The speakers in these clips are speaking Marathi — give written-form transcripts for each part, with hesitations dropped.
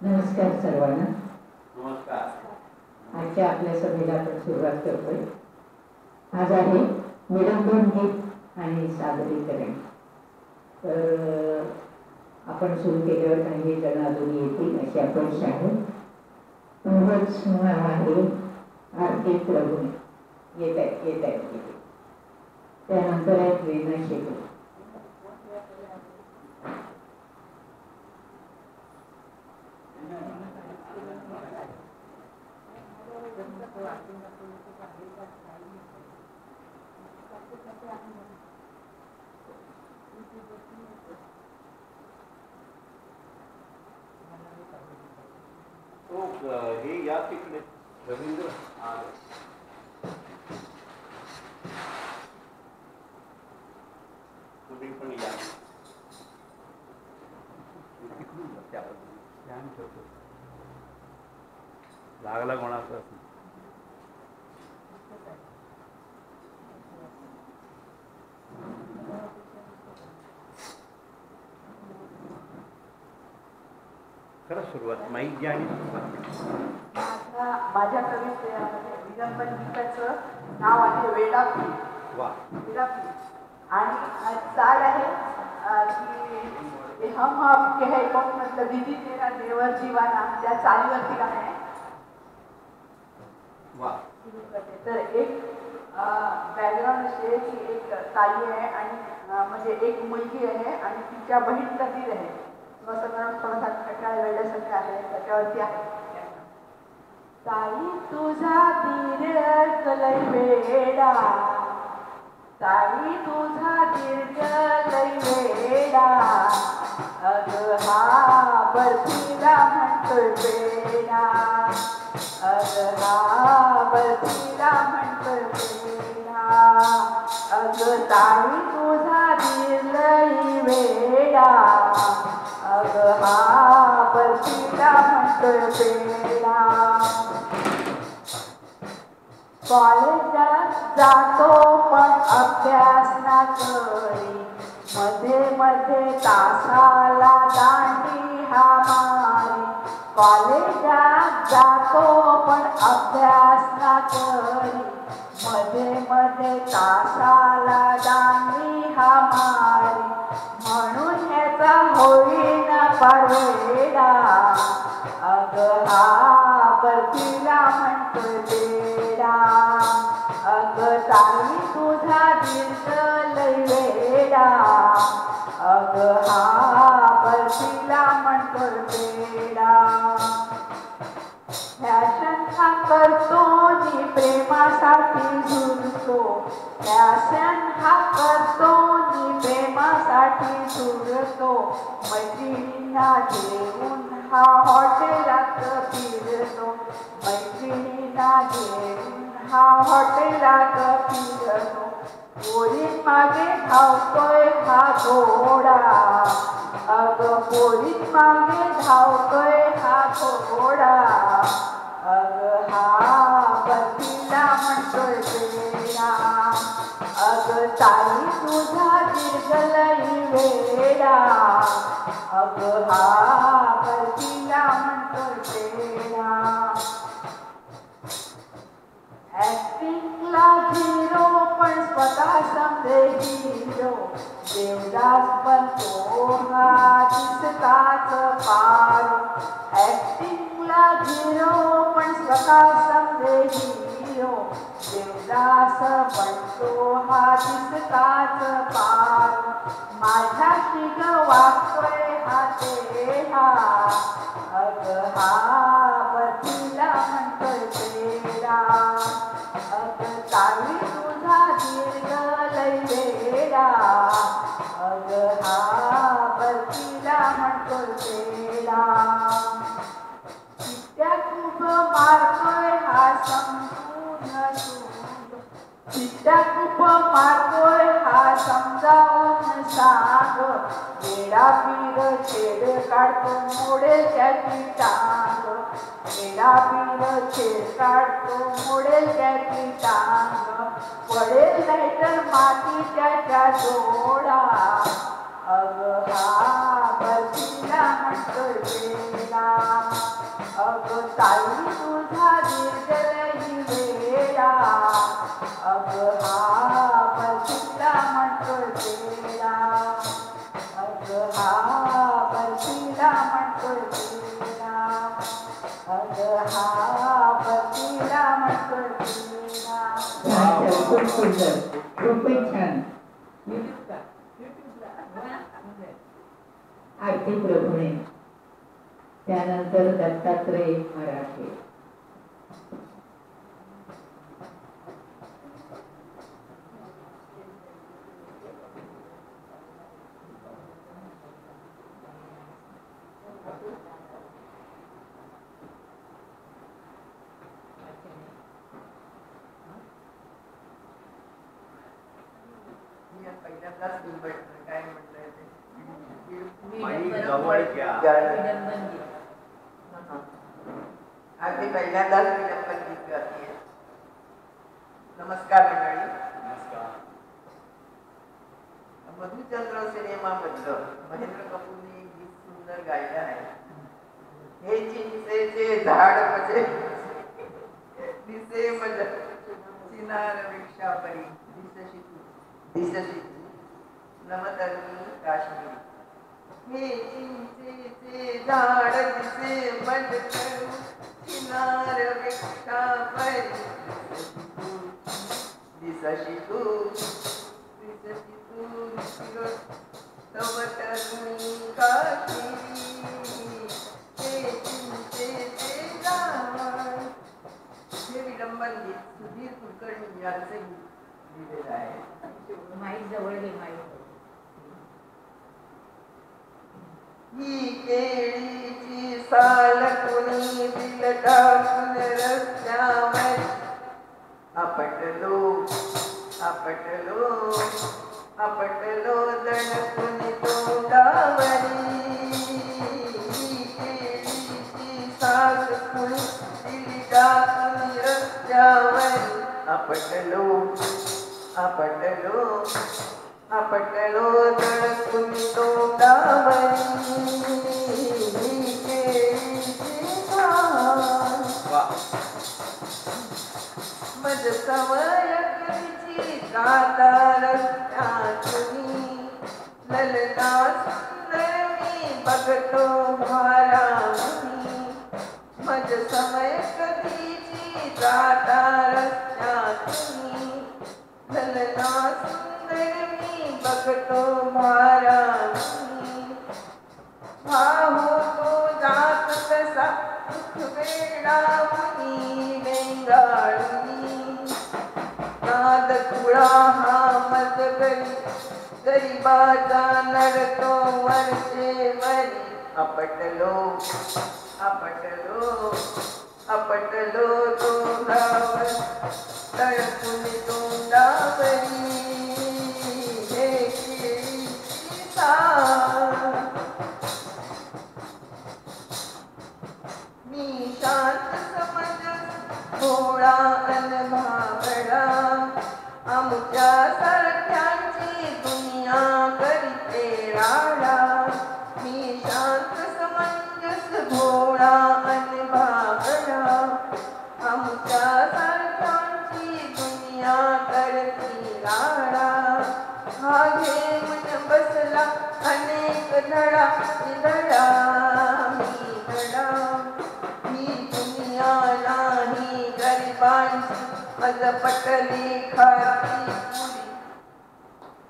नमस्कार सर्वांना. नमस्कार. आजच्या आपल्या सभेला आपण सुरुवात करतोय. आज आहे विडंबन गीत आणि सादरीकरण. तर आपण सुरू केल्यावर काही जण अजून येतील अशी अपेक्षा आहे. नाव आहे आरती प्रभू. येत आहेत. त्यानंतर आहेत वेदना शेखर. हे या तिकडे रवींद्र तुम्ही पण या लागला कोणाचा खरं सुरुवात माहीत घ्या आणि माझ्या कवितेमध्ये विडंबन गीताचं नाव आहे वेडापी. वा. वेडापी आणि चाल आहे की हम आपके है कौन मतलब दीदी तेरा देवर जीवाना, त्या चालीवरती गाणं आहे. वा. तर एक बॅकग्राऊंड असे की एक ताई आहे आणि म्हणजे एक मुलगी आहे आणि तिच्या बहीणचा दीर आहे. थोडासा खटाळ वेड्यासारखं आहे, त्याच्यावरती आहे. ताई तुझा दीर्घ लय वेडा, ताई तुझा दीर्घ लय वेडा, अग हा बर्फीला म्हणतोय वेडा, अग हा बर्फीला म्हणतोय वेडा, अग ताई तुझा दीर्घ लय वेडा, अग हा बर्फीला म्हणतोय वेडा. कॉलेजात जातो पण अभ्यास ना करी, मध्ये मध्ये तासाला दांडी हा मारी. कॉलेजात जातो पण अभ्यास ना करी, मध्ये मध्ये तासाला दांडी हा मारी. म्हणून ह्याचा होईना फार वेडा, अग हा बर्फीला म्हणतोय वेडा, अग ताई तुझा दीर्घ लय वेडा, अग हा बर्फीला म्हणतोय वेडा. फॅशन हा करतो नी प्रेमासाठी झुरतो, फॅशन हा करतो नी प्रेमासाठी झुरतो. मैत्रिणींना घेऊन हा हॉटेलात फिरतो, मैत्रिणींना घेऊन हा हॉटेलात फिरतो. पोरीं मागे धावतोय हा घोडा, अग पोरीं मागे धावतोय हा घोडा, अग हा बर्फीला म्हणतोय वेडा, अग ताई तुझा दीर्घ लय वेडा, अग हा बर्फीला म्हणतोय वेडा. ऍक्टिंगला झिरो पण स्वतः समजे हिरो, देवदास बनतो हा दिसताच पारो. ऍक्टिंगला झिरो पण स्वतः समजे हिरो, देवदास बनतो हा दिसताच पारो. माझ्याशी ग वागतोय हा तेढा, अग हा बर्फीला म्हणतोय वेडा, अग ताई तुझा दीर्घ लय वेडा, अग हा बर्फीला म्हणतोय वेडा. चिट्ट्या खूप मारतोय हा समजून तू, चिट्ट्या खूप मारतोय हा समजावून सांग. वेडा पीर छेड काढतो मोडेल त्याची टांग, वेडा पीर छेड काढतो मोडेल त्याची टांग. पडेल नाहीतर माती त्याच्या जोडा, अग हा बर्फीला म्हणतोय वेडा, अग ताई तुझा निर्जल हिवेला अग हा परतीला म्हणतोय तेला अग हा परतीला म्हणतोय तेला अग हा परतीला म्हणतोय तेला. छान छान खूप सुंदर खूपच छान. आरती प्रभूणे त्यानंतर दत्तात्रय मराठे. पहिल्यांदाच काय म्हटलंय ते माई जवळ घ्या. अगदी पहिल्यांदाच विडंबन गीत गाते. नमस्कार मंडळी. नमस्कार. मधुचंद्र सिनेमामधलं महेंद्र कपूरने गीत सुंदर गायलं आहे. हे चिंचेचे झाड म्हणजे दिसे मज चिनार वृक्षापरी दिसशी तू दिसशी तू नमतनी काश्मीर. हे चिंचेचे झाड दिसे मज चिनार वृक्षापरी दिसशी तू दिसशी तू नमतनी काश्मीर. हे चिंचेचे झाड. हे विडंबन गीत सुधीर कुलकर्णी यांचे लिहिलेलं आहे. माईक जवळ घे माईक. ही केळीची साल कुणी दिल टाकून रस्त्यावर आपटलो आपटलो आपटलो दडकून तोंडावरी. ही केळीची साल कुणी दिली टाकून रस्त्यावर आपटलो आपटलो आपटलो दडकून तोंडावरी. मज सवय करीची गाता रस्त्यातूनी ललना सुंदर मी बघतो भारावनी. मज समय कधीची गाता रस्त्यातूनी ललना सुंदर मी बघतो भारावनी. भाऊ तो जात तसा वेडावनी बेंगाळूनी. नाद कुळा हा मज गरीबाचा नडतो वरचेवरी. आपटलो आपटलो आपटलो तोंडावर तडकून तोंडावरी. हे केळीची साल. मी शांत समज भोळा अन भावडा आमच्या सारख्यांची दुनिया करीते राडा. मी शांत समंजस भोळा अन भावडा आमच्या सारख्यांची दुनिया करती राडा. हा घेऊन बसला अनेक धडा धडा मी धडा. ही दुनिया नाही गरिबांची मज पटली खाती पुरी.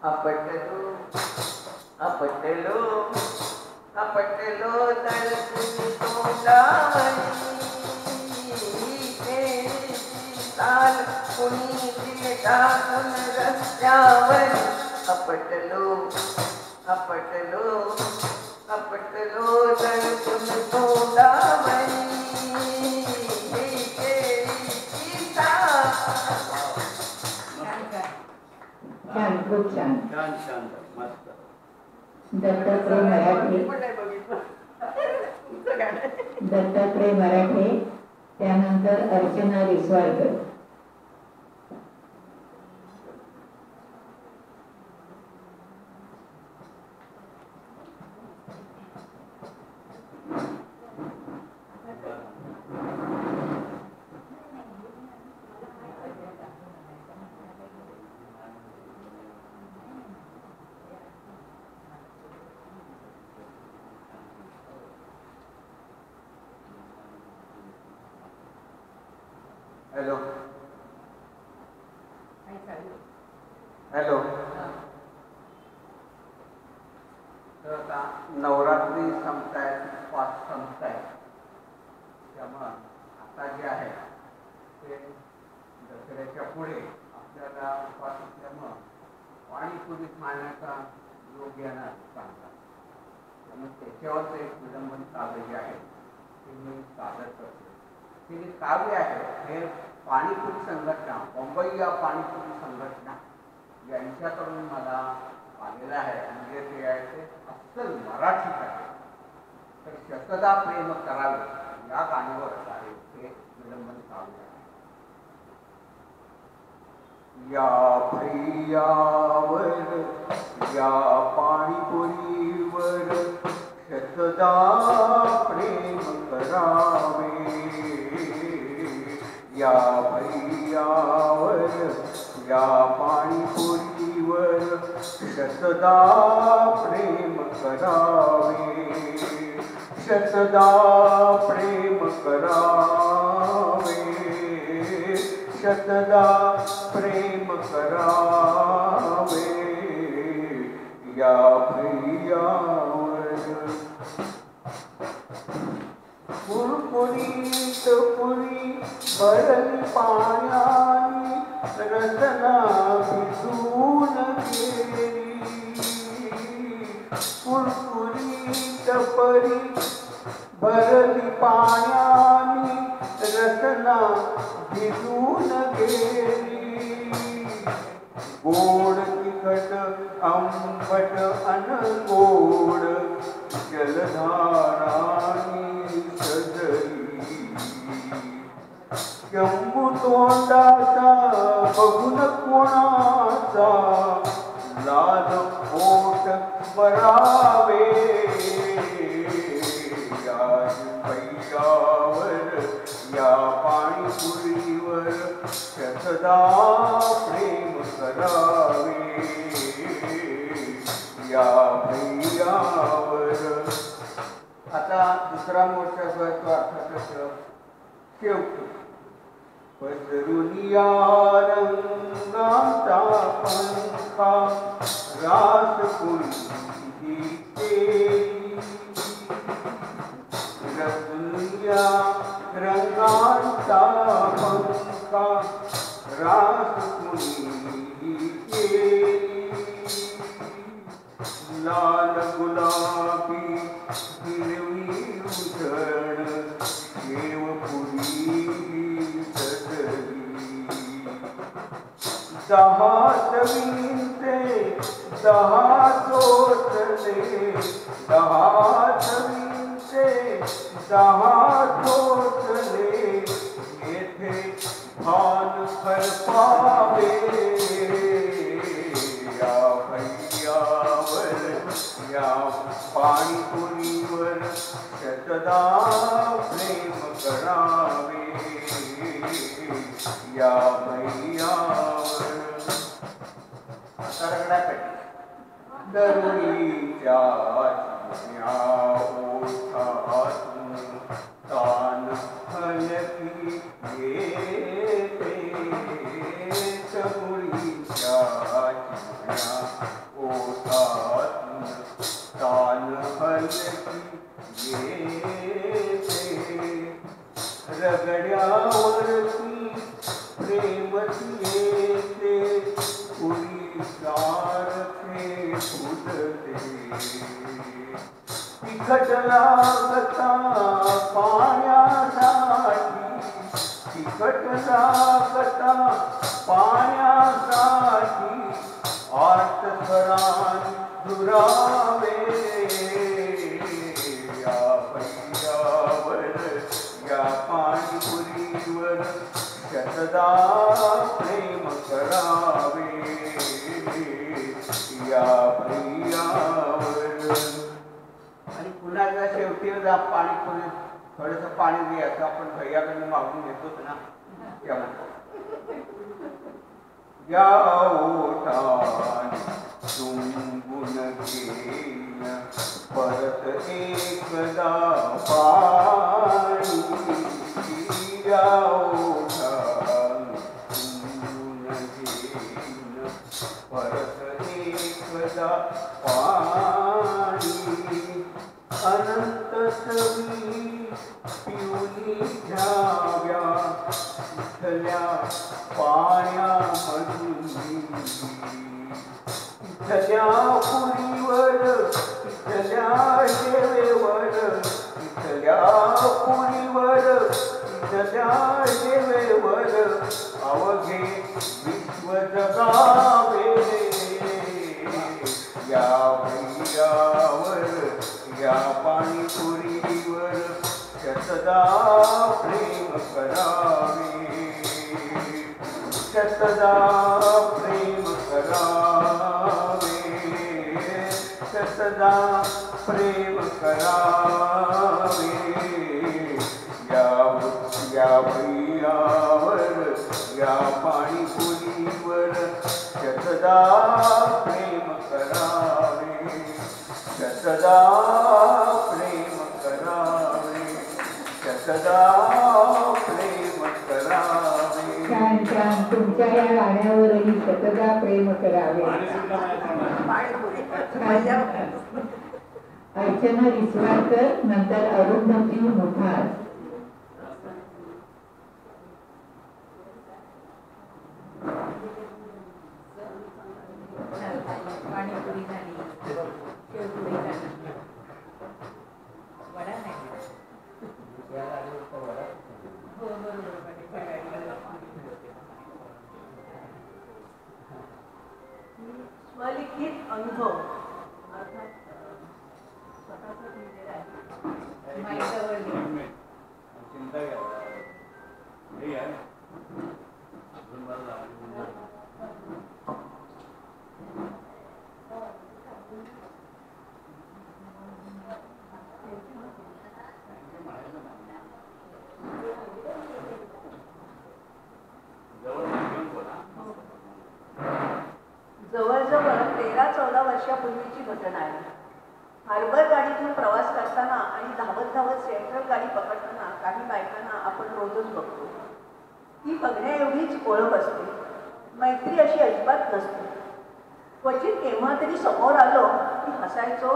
आपटलो आपटलो आपटलो तडकून तोंडावरी. केळीची साल कुणी दिली टाकून रस्त्यावर. आपटलो आपटलो आपटलो तडकून तोंडावरी. हे केळीची साल. छान खूप छान. छान छान मस्त. दत्तात्रय मराठे दत्तात्रय मराठे त्यानंतर अर्चना रिसवाडकर. Hello hello. तर आता नवरात्री संपतायत, उपवास संपतायत, त्यामुळं आता जे आहे ते दसऱ्याच्या पुढे आपल्याला उपवास असल्यामुळं पाणीपुरी खाण्याचा योग येणार सांगतात. त्यामुळे त्याच्यावरचं एक विडंबन काव्य जे आहे ते मी सादर करतो. हे जे काव्य आहे हे पाणीपुरी संघटना, मुंबई या पाणीपुरी संघटना यांच्याकडून मला आलेलं आहे आणि जे आहे ते अस्सल मराठीत आहे. तर शतदा प्रेम करावे या गाण्यावर आहे हे विडंबन काव्य आहे. या भैयावर या पाणीपुरीवर शतदा प्रेम करावे. या भैयावर या पाणीपुरीवर शतदा प्रेम करावे. शतदा प्रेम करावे. शतदा प्रेम करावे. या भैयावर कुरकुरीत पुरी भरली पाण्यानी रसना भिजून गेली. कुरकुरीत परी भरली पाण्यानी रसना भिजून गेली. गोड तिखट आंबट अनगोड जलधारानी सजली. शंभू तोंडाचा बघून कोणाचा लाल ओठ बरावे. या भैयावर या पाणीपुरीवर शतदा प्रेम करावे. या भैयावर. आता दुसरा मोर्चा तो अर्थातच शेवटी. पसरुनिया रंगाचा पंखा रास कुणी केली. रसुनिया रंगाचा पंखा रास कुणी केली. लाल गुलाबी हिरवी उधळ शेवपुरी सजली. दहा चवींचे दहा चोचले. दहा चवींचे दहा चोचले. येथे भान फरफावे. या भैयावर या पाणीपुरीवर शतदा प्रेम करावे. या भैयावर. आता रगडापेटी. दरुणीच्या ओठातून तान हलकी येते. दरुणीच्या ओठातून तान हलकी येते. रगड्यावरती प्रेमती येते. पुरी सारखे फुटते. तिखट लागता पाण्यासाठी. तिखट लागता पाण्यासाठी. आर्त स्वरान दुरावे. या भैयावर या पाणीपुरीवर शतदा प्रेम करावे. या भैयावर. आणि पुन्हा जर शेवटी पाणीपुरी थोडंसं पाणी द्यायचं आपण भैयाकडनं मागून घेतोच ना. या ओठान चुंबून घेईन परत एकदा पाणी. या ओठान अनंत सवी पिऊनी घ्याव्या इथल्या पाण्यामधून इथल्या पुरीवर इथल्या शेवेवर इथल्या पुरीवर इथल्या शेवेवर अवघे विश्व जगावे या भैयावर या पाणीपुरीवर शतदा प्रेम करावे शतदा प्रेम करावे शतदा प्रेम करावे या भैयावर या पाणीपुरीवर शतदा प्रेम करावे शतदा प्रेम करावे शतदा प्रेम करावे. छान छान. तुमच्या या गाण्यावरही शतदा प्रेम करावे. अर्चना रिसवाडकर, नंतर अरुंधती मुखार. पाणीपुरी झाली, शेवपुरी झाली, वडा नाही. हो बरोबर. स्वलिखित अनुभव अर्थात स्वतःचा लिहिलेला आहे. माईजवळ चिंता घ्या जवळजवळ 13-14 वर्षापूर्वीची घटना आहे. हार्बर गाडीतून प्रवास करताना आणि धावत धावत सेंट्रल गाडी पकडताना काही बायकांना आपण रोजच बघतो. ती बघण्या एवढीच ओळख असते, मैत्री अशी अजिबात नसते. क्वचित केव्हा तरी समोर आलो की हसायचो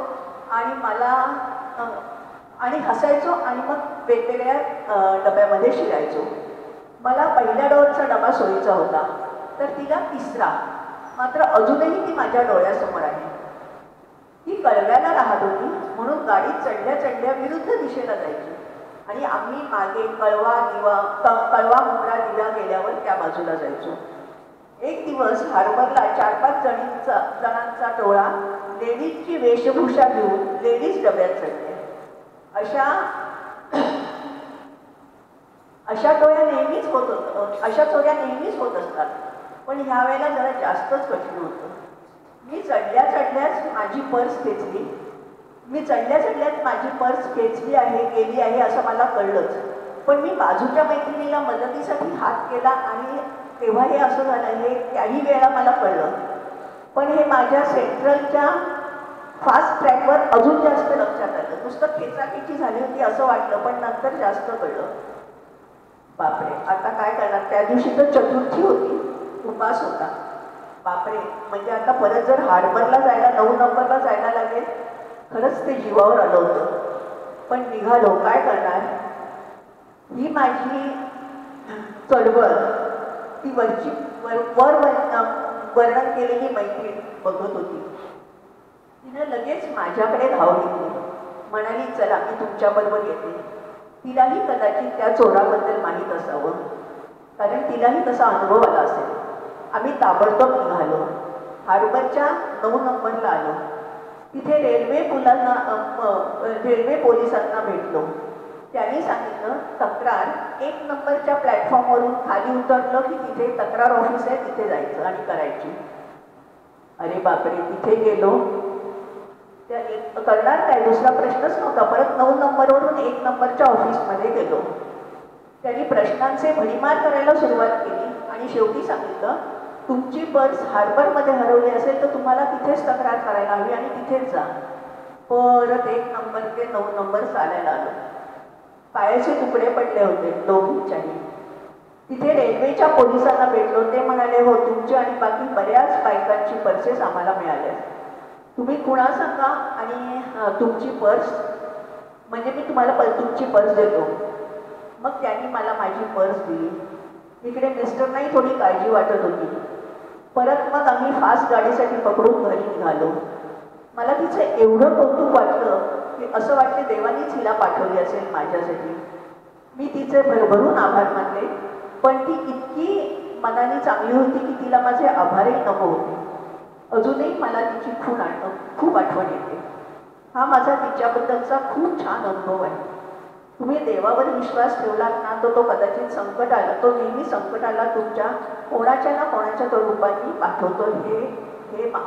आणि मग वेगवेगळ्या डब्यामध्ये शिरायचो. मला पहिल्या डोअरचा डबा सोयीचा होता, तर तिला तिसरा. मात्र अजूनही ती माझ्या डोळ्यासमोर आहे. ती कळव्याला राहत होती, म्हणून गाडीत चढल्या विरुद्ध दिशेला जायची आणि आम्ही मागे कळवा मुंबरा दिवा गेल्यावर त्या बाजूला जायचो. एक दिवस हार्बरला 4-5 जणांचा टोळा लेडीजची वेशभूषा घेऊन लेडीज डब्यात चढले. अशा चोऱ्या नेहमीच होत असतात, पण ह्या वेळेला जरा जास्तच कठीण होतं. मी चढल्याच माझी पर्स खेचली गेली आहे असं मला कळलंच. पण मी बाजूच्या मैत्रिणीला मदतीसाठी हात केला आणि तेव्हा हे असं झालं, हे त्याही वेळेला मला कळलं. पण हे माझ्या सेंट्रलच्या फास्ट ट्रॅकवर अजून जास्त लक्षात आलं. नुसतं खेचाखेची झाली होती असं वाटलं, पण नंतर जास्त कळलं. बापरे, आता काय करणार. त्या दिवशी तर चतुर्थी होती, उपास होता. बापरे, म्हणजे आता परत जर हार्बरला जायला 9 नंबरला जायला लागेल. खरंच ते जीवावर आलं होतं, पण निघालो. काय करणार. ही माझी चळवळ ती वर्णन केलेली मैत्रीण बघत होती. तिनं लगेच माझ्याकडे धाव घेतली, म्हणाली चला मी तुमच्याबरोबर येते. तिलाही कदाचित त्या चोराबद्दल माहीत असावं, कारण तिलाही तसा अनुभव आला असेल. आम्ही ताबडतोब निघालो. हार्बरच्या 9 नंबरला आलो. तिथे रेल्वे पोलिसांना भेटलो. त्यांनी सांगितलं तक्रार 1 नंबरच्या प्लॅटफॉर्मवरून खाली उतरलं की तिथे तक्रार ऑफिस आहे, तिथे जायचं आणि करायची. अरे बापरे, तिथे गेलो. त्या करणार काय, दुसरा प्रश्नच नव्हता. परत 9 नंबरवरून 1 नंबरच्या ऑफिसमध्ये गेलो. त्यांनी प्रश्नांचे भडीमार करायला सुरुवात केली आणि शेवटी सांगितलं तुमची पर्स हार्बरमध्ये हरवली असेल तर तुम्हाला तिथेच तक्रार करायला हवी आणि तिथेच जा. परत 1 नंबर ते 9 नंबर चालायला आलो. पायाचे तुकडे पडले होते दोघींच्याही. तिथे रेल्वेच्या पोलिसांना भेटलो. ते म्हणाले हो, तुमची आणि बाकी बऱ्याच बायकांची पर्सेस आम्हाला मिळाल्या. तुम्ही कुणा सांगा आणि तुमची पर्स म्हणजे मी तुम्हाला तुमची पर्स देतो. मग त्यांनी मला माझी पर्स दिली. इकडे मिस्टरनाही थोडी काळजी वाटत होती. परत मग आम्ही फास्ट गाडीसाठी पकडून घरी निघालो. मला तिचं एवढं कौतुक वाटलं की असं वाटते देवानीच हिला पाठवली असेल माझ्यासाठी. मी तिचे भरभरून आभार मानले. पण ती इतकी मनाने चांगली होती की तिला माझे आभारही नको होते. अजूनही मला तिची खूप आठवण येते. हा माझा तिच्याबद्दलचा खूप छान अनुभव आहे. तुम्ही देवावर विश्वास ठेवलात ना तर तो कदाचित संकट आला, तो नेहमी संकटाला तुमच्या कोणाच्या ना कोणाच्या तो रूपाने पाठवतो.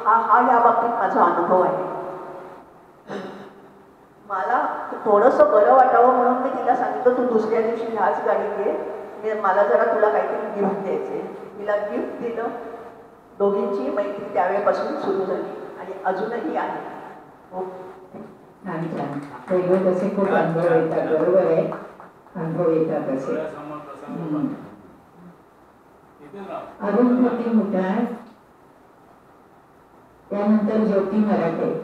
हा या बाबतीत माझा अनुभव आहे. मला थोडंसं बरं वाटावं म्हणून मी तिला सांगितलं तू दुसऱ्या दिवशी ह्याच गाडी घे, मला जरा तुला काहीतरी गिफ्ट द्यायचे. तिला गिफ्ट दिलं. दोघींची मैत्री त्यावेळेपासून सुरू झाली आणि अजूनही आहे. छान छान. वेगवेगळे तसे खूप अनुभव येतात. बरोबर आहे, अनुभव येतात असे. अरुण ज्योती मुठाळ, त्यानंतर ज्योती मराठे.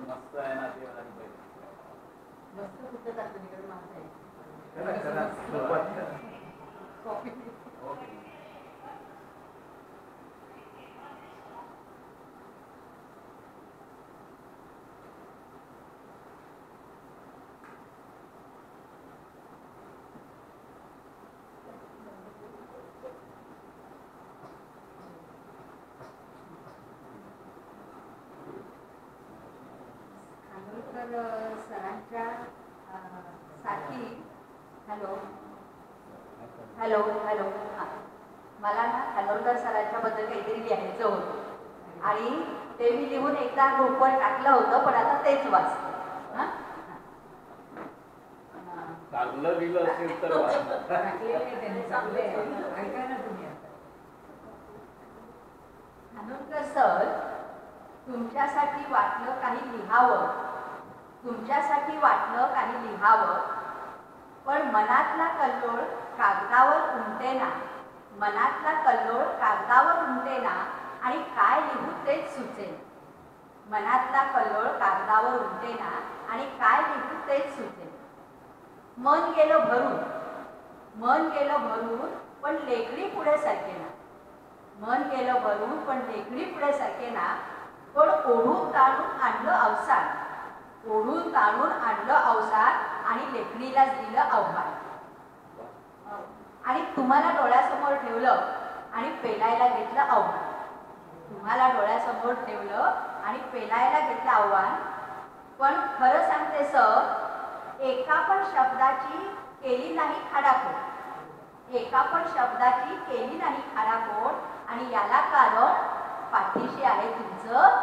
मस्त आहे ना ते आली पाहिजे. मस्त कुठं जातं तिकडे माणसं आहे. चला चला सुरुवात करा. Coffee okay. खानोलकर सरांच्या साठी हॅलो हॅलो हॅलो हां, मला ना खानोलकर सरांच्याबद्दल काहीतरी लिहायचं होतं आणि ते मी लिहून एकदा ग्रुपवर टाकलं होतं, पण आता तेच वाचते. हां, चांगलं लिहिलं असेल तर ऐका ना तुम्ही आता. खानोलकर सर, तुमच्यासाठी वाटलं काही लिहावं, तुमच्यासाठी वाटलं काही लिहावं, पण मनातला कल्लोळ कागदावर उमटेना, मनातला कल्लोळ कागदावर उमटेना आणि काय लिहू तेच सुचेना. मनातला कल्लोळ कागदावर उमटेना आणि काय लिहू तेच सुचेना. मन गेलं भरून, मन गेलं भरून, पण लेकडी पुढे सरकेना. मन गेलं भरून पण लेकडी पुढे सरकेना. पण ओढून ताणून आणलं अवसान, ओढून ताणून आणलं अवसान आणि लेखणीलाच दिलं आव्हान. आणि तुम्हाला डोळ्यासमोर ठेवलं आणि पेलायला घेतलं आव्हान. तुम्हाला डोळ्यासमोर ठेवलं आणि पेलायला घेतलं आव्हान. पण खरं सांगते सर, एका पण शब्दाची केली नाही खाडाखोड, एका पण शब्दाची केली नाही खाडाखोड. आणि याला कारण पाठीशी आहे तुमचं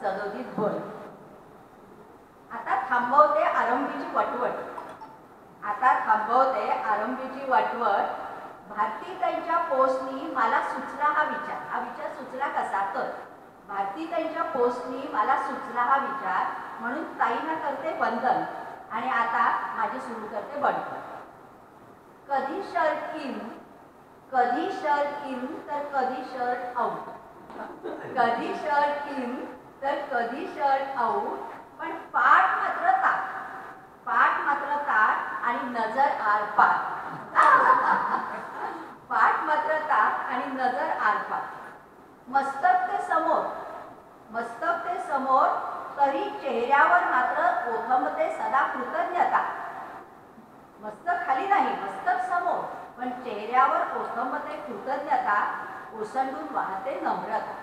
सदोदित बळ. आता थांबवते आरंभीची वटवट, आता थांबवते आरंभीची वटवट. भारतीताईंच्या पोस्टनी मला सुचला हा विचार. हा विचार सुचला कसा तर भारतीताईंच्या पोस्टनी मला सुचला हा विचार, म्हणून ताईंना करते वंदन आणि आता माझी सुरू करते बंधन. कधी शर्ट इन, कधी शर्ट इन तर कधी शर्ट आउट, कधी शर्ट इन तर कधी शर्ट आउट. पण पाठ मात्र ताट, पाठ मात्र ताट आणि नजर आरपार. पाठ मात्र ताट आणि नजर आरपार. मस्तक ते समोर, मस्तक ते समोर, तरी चेहऱ्यावर मात्र ओथंबते सदा कृतज्ञता. मस्तक खाली नाही, मस्तक समोर, पण चेहऱ्यावर ओथंबते कृतज्ञता, ओसंडून वाहते नम्रता.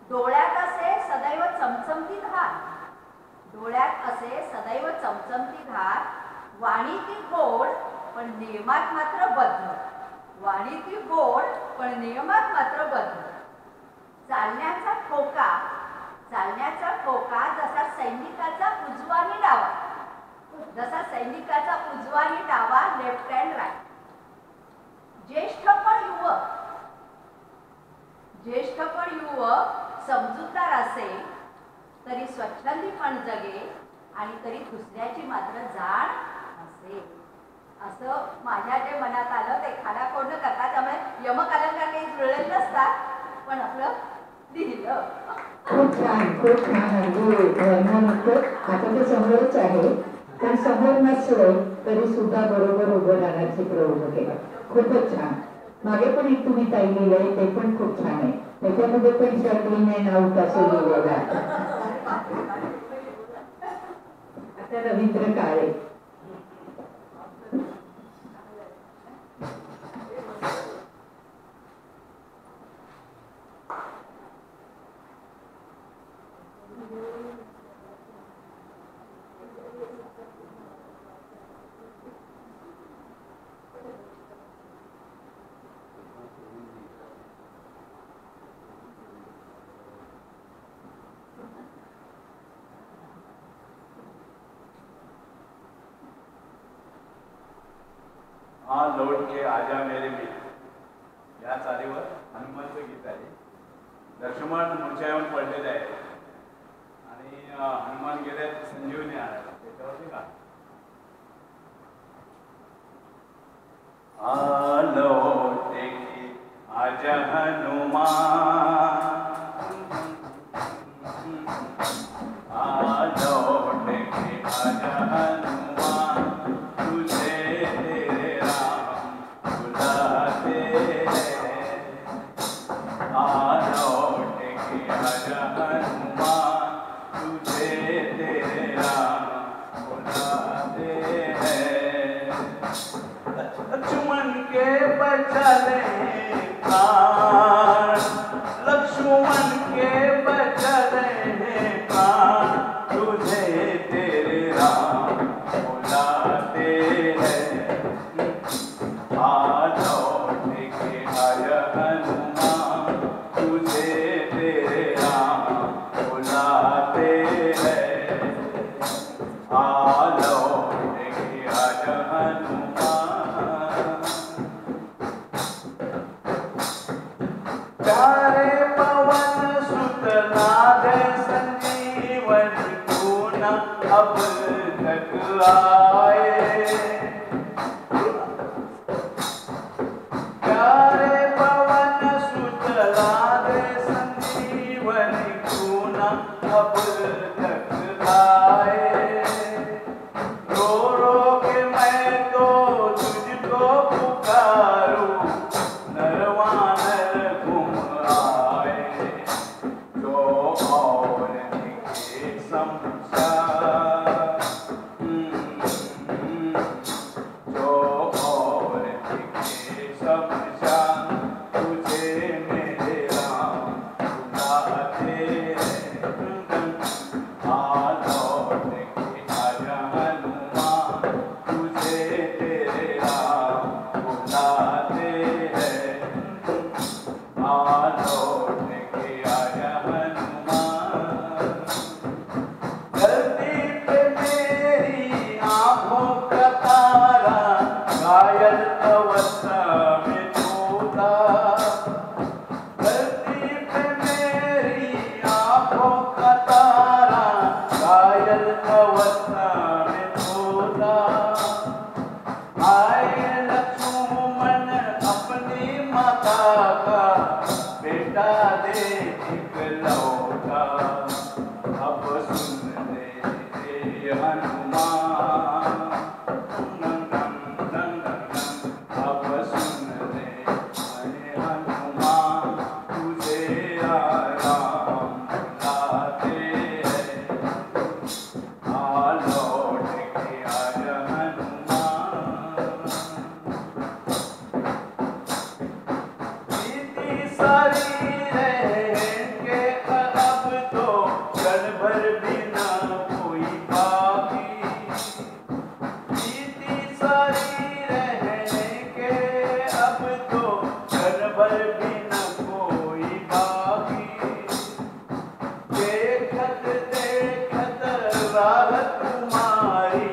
डोळ्यात असे सदैव चमचमती धार, डोळ्यात असे सदैव चमचमती धार. वाणी ती गोड पण नियमात मात्र बद्ध, वाणी ती गोड पण नियमात मात्र बद्ध. चालण्याचा ठोका, चालण्याचा ठोका जसा सैनिकाचा उजवा आणि डावा, जसा सैनिकाचा उजवा आणि डावा, लेफ्ट अँड राईट. ज्येष्ठ पण युवक समजूतदार असेल तरी स्वच्छंदीपण जगेल आणि तरी दुसऱ्याची मात्र जाण असेल. असं माझ्या जे मनात आलं ते खाडाखोडणं करतात. त्यामुळे यमकलंकार काही जुळलेलं नसतात, पण आपलं लिहिलं. खूप छान, खूप छान. अगदी आता ते समोरच आहे, पण समोर नसलं तरी सुद्धा बरोबर उभं राहण्याची प्रवृत्ती केला. खूपच छान. मागे पण एक तुम्ही ताई लिहिलंय ते पण खूप छान आहे. त्याच्यामध्ये पण शर्टलीन आहे नाव कसं लिहिलेलं आहे. आता रवींद्र काळे. हाँ लौट के आजा मेरे मित्र या चालीवर हनुमानचं गीत आहे. लक्ष्मण मूर्छेवर पडलेले आहे आणि हनुमान गेले संजीवनी आणायला. त्याच्यावरती का आ लौट के आजा हनुमान, आ लौट के आजा हनुमान, तुझे तेरे राम बुलाते हैं. आ लौट के आजा हनुमान, तुझे तेरे राम बुलाते हैं. लक्ष्मण के बचा ले प्राण, लक्ष्मण के बचा ले प्राण, तुझे तेरे राम बुलाते हैं. आ लौट के आजा हनुमान, तुझे तेरे राम बुलाते हैं. आ लौट के आजा हनुमान. प्यारे पवन सुत नाद संजीवनी खून अब तक आए. प्यारे पवन सुत नाद संजीवनी खून अब तक आए. रो रो के मैं तो तुझको पुकारूं, नरवानर घूम आए. जो और दिखे शमशान, जो और दिखे शमशान, तुझे मेरे राम बुलाते हैं. आ लौट के आजा हनुमान, तुझे तेरे राम बुलाते हैं. आ लौट के आजा हनुमान. धरती पे मेरी आंखों का तारा, घायल अवस्था में टूटा. धरती पे मेरी आंखों का तारा, घायल अवस्था में टूटा. आए लक्ष्मण अपनी माता का, बेटा दे इकलौता. अब सुन ले हनुमान, अब सुन ले हनुमान, तुझे राम बुलाते हैं. आ लौट के आजा हनुमान. बीती सारी रहेंगे अब तो क्षण भर भी ना कोई बाकी. बीती सारी रहेंगे अब तो क्षण भर भी ना कोई बाकी. देखत देखत राह तुम्हारी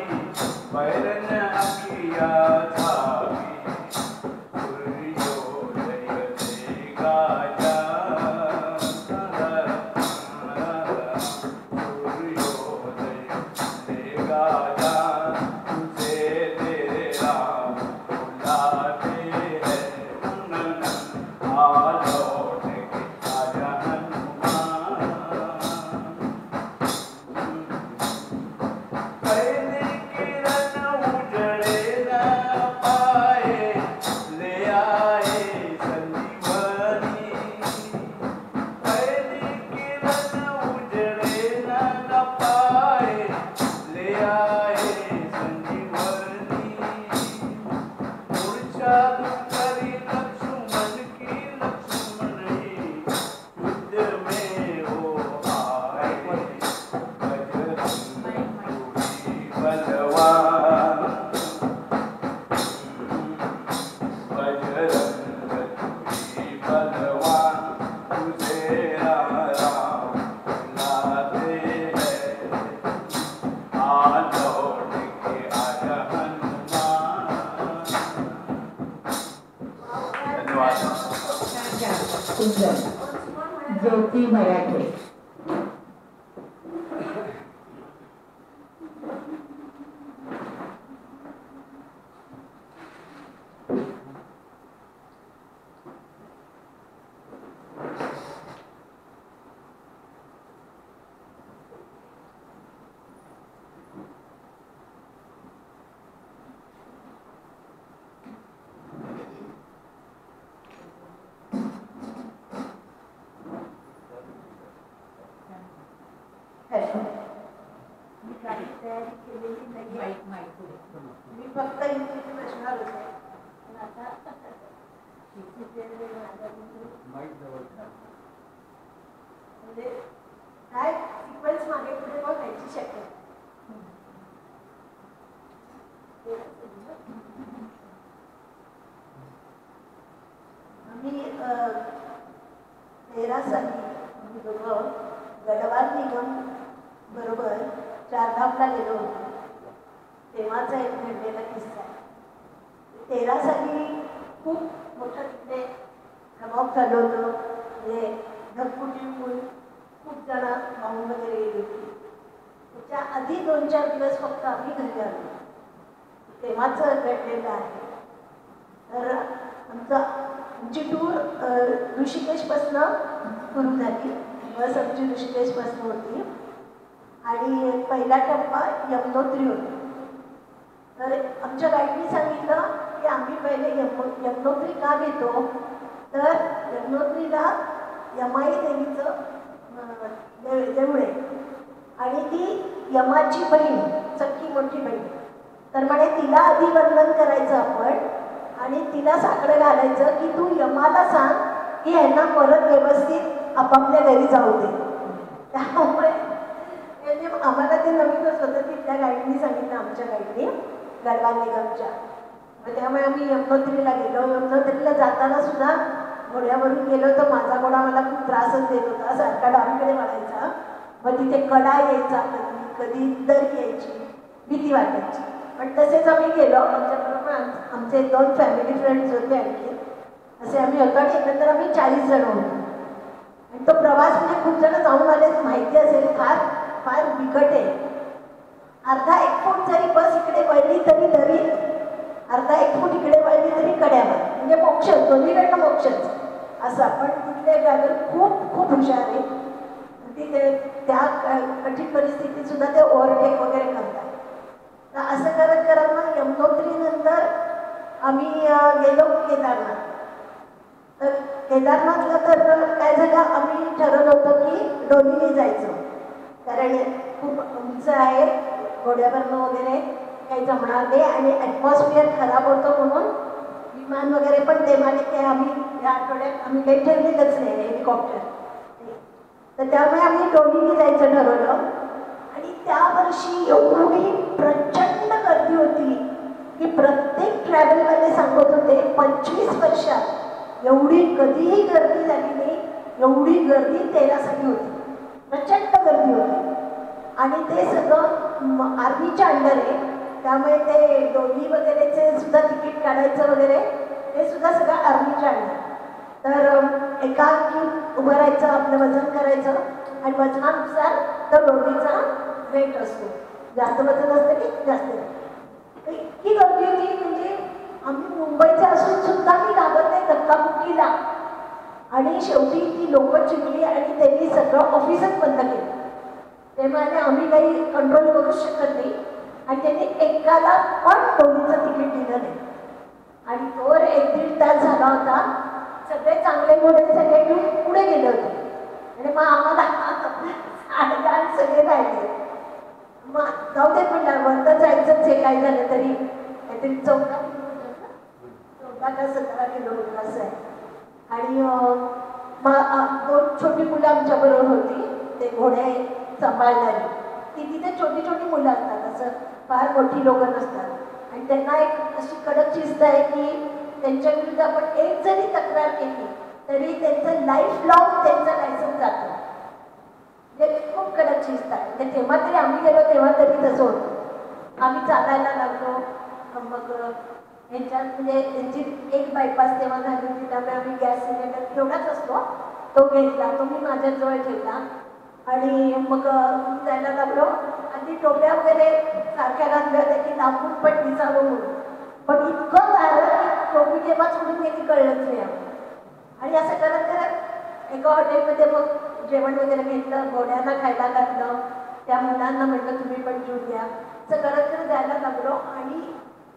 ज्योती मराठे. मी काही तयारी केलेली नाही. मी फक्त इथे बसणार होते. पण आता म्हणजे काय सिक्वेन्स मागे पुढे पण व्हायची शक्यता. आम्ही 13 साली आम्ही दोघं गडवाल निगम बरोबर चारधामला गेलो होतो. तेव्हाचा एक घडलेला किस्सा आहे. 13 साली खूप मोठं तिकडे धमाक झालं होतं. म्हणजे ढगफुटी होऊन खूप जण पाहून वगैरे गेली होती. त्याच्या आधी 2-4 दिवस फक्त आम्ही घरी आलो. तेव्हाचं घडलेलं आहे. तर आमची टूर ऋषिकेशपासनं सुरू झाली. बस आमची ऋषिकेशपासून होती आणि पहिला टप्पा यमुनोत्री होता. तर आमच्या गाईडनी सांगितलं की आम्ही पहिले यमुनोत्री का घेतो, तर यमुनोत्रीला यमाई देवीचं देऊळ आहे आणि ती यमाची बहीण, सख्खी मोठी बहीण. तर म्हणे तिला आधी वंदन करायचं आपण आणि तिला साकडं घालायचं की तू यमाला सांग की ह्यांना परत व्यवस्थित आपापल्या घरी जाऊ दे. त्यामुळे म्हणजे आम्हाला ते नवीनच होतं. तिथल्या गाईडनी सांगितलं, आमच्या गाईडनी गडवाल निगमच्या. मग त्यामुळे आम्ही यमुनोत्रीला गेलो. यमुनोत्रीला जाताना सुद्धा घोड्यावरून गेलो तर माझा घोडा मला खूप त्रासच देत होता. सारखा डावीकडे वळायचा. मग तिथे कडा यायचा, कधी दर यायची, भीती वाटायची. पण तसेच आम्ही गेलो. आमच्याबरोबर आमचे 2 फॅमिली फ्रेंड्स होते आणखी. असे आम्ही होतो आणि एकंदर आम्ही 40 जण होतो. आणि तो प्रवास म्हणजे खूप जण जाऊन आले माहिती असेल, फार फार बिकट आहे. अर्धा 1 फूट जरी बस इकडे वळली तरी दरीत, अर्धा 1 फूट इकडे वळली तरी कड्यावर. म्हणजे मोक्ष, दोन्हीकडनं मोक्षच असं. आपण तिथले ड्रायव्हर खूप खूप हुशार आहे. तिथे त्या कठीण परिस्थितीत सुद्धा ते ओव्हरटेक वगैरे करतात. तर असं करत करत मग यमुनोत्रीनंतर आम्ही गेलो केदारनाथ. तर केदारनाथला तर काय झालं, आम्ही ठरवलं होतं की डोलीने जायचं, कारण खूप उंच आहे, घोड्यावरनं वगैरे काही जमणार नाही आणि ॲटमॉस्फिअर खराब होतं म्हणून विमान वगैरे पण ते म्हणे की आम्ही या आठवड्यात आम्ही काही ठेवलेलंच नाही हेलिकॉप्टर. तर त्यामुळे आम्ही डोलीने जायचं ठरवलं. आणि त्या वर्षी एवढी प्रचंड गर्दी होती की प्रत्येक ट्रॅव्हलवाले सांगत होते 25 वर्षात एवढी कधीही गर्दी झाली नाही, एवढी गर्दी 13 साली होती. प्रचंड गर्दी होती आणि ते सगळं आर्मीच्या अंडर आहे. त्यामुळे ते डोली वगैरेचे सुद्धा तिकीट काढायचं वगैरे ते सुद्धा सगळं आर्मीच्या अंडर. तर एका अंगीत उभं राहायचं, आपलं वजन करायचं आणि वजनानुसार तर डोलीचा वेट असतो. जास्त वजन असतं की जास्त. इतकी गर्दी होती म्हणजे केला आणि शेवटी ती लोक चिडली आणि त्यांनी सगळं ऑफिसच बंद केलं. ते म्हणाले आम्ही काही कंट्रोल करू शकत नाही आणि त्यांनी एकाला पण दोन्हीचं तिकीट दिलं नाही. आणि तोवर 1-1.5 तास झाला होता. सगळे चांगले घोडे सगळे घेऊन पुढे गेले होते आणि मग आम्हाला आडगाण सगळे राहिले. मग जाऊ देत म्हटलं वरतं जायचंच आहे काय झालं तरी. काहीतरी 14 किलोमीटर 14 का 17 किलोमीटर असं आहे. आणि मग 2 छोटी मुलं आमच्याबरोबर होती ते घोडे सांभाळणारी. ती तिथे छोटी छोटी मुलं असतात, असं फार मोठी लोकं नसतात. आणि त्यांना एक अशी कडक शिस्त आहे की त्यांच्या विरुद्ध आपण एक जरी तक्रार केली तरी त्यांचं लाईफ लॉंग त्यांचं लायसन्स जातं. म्हणजे खूप कडक शिस्त आहे. म्हणजे तेव्हा तरी आम्ही गेलो तेव्हा तरी तसं होतं. आम्ही चालायला लागलो. मग यांच्यात म्हणजे त्यांची एक बायपास तेव्हा झाली होती त्यामुळे आम्ही गॅस सिलेंडर तेवढाच असतो तो घेतला, तो मी माझ्याजवळ ठेवला आणि मग जायला लागलो. आणि टोप्या वगैरे सारख्या घातल्या होत्या की लांबून पण दिसावं म्हणून. पण इतकं वारं की टोपी केव्हा सोडून गेली कळलंच नाही. आणि असं करत करत एका हॉटेलमध्ये मग जेवण वगैरे घेतलं, घोड्यांना खायला घातलं, त्या मुलांना म्हटलं तुम्ही पण जेवून घ्या. असं करत करत जायला लागलो आणि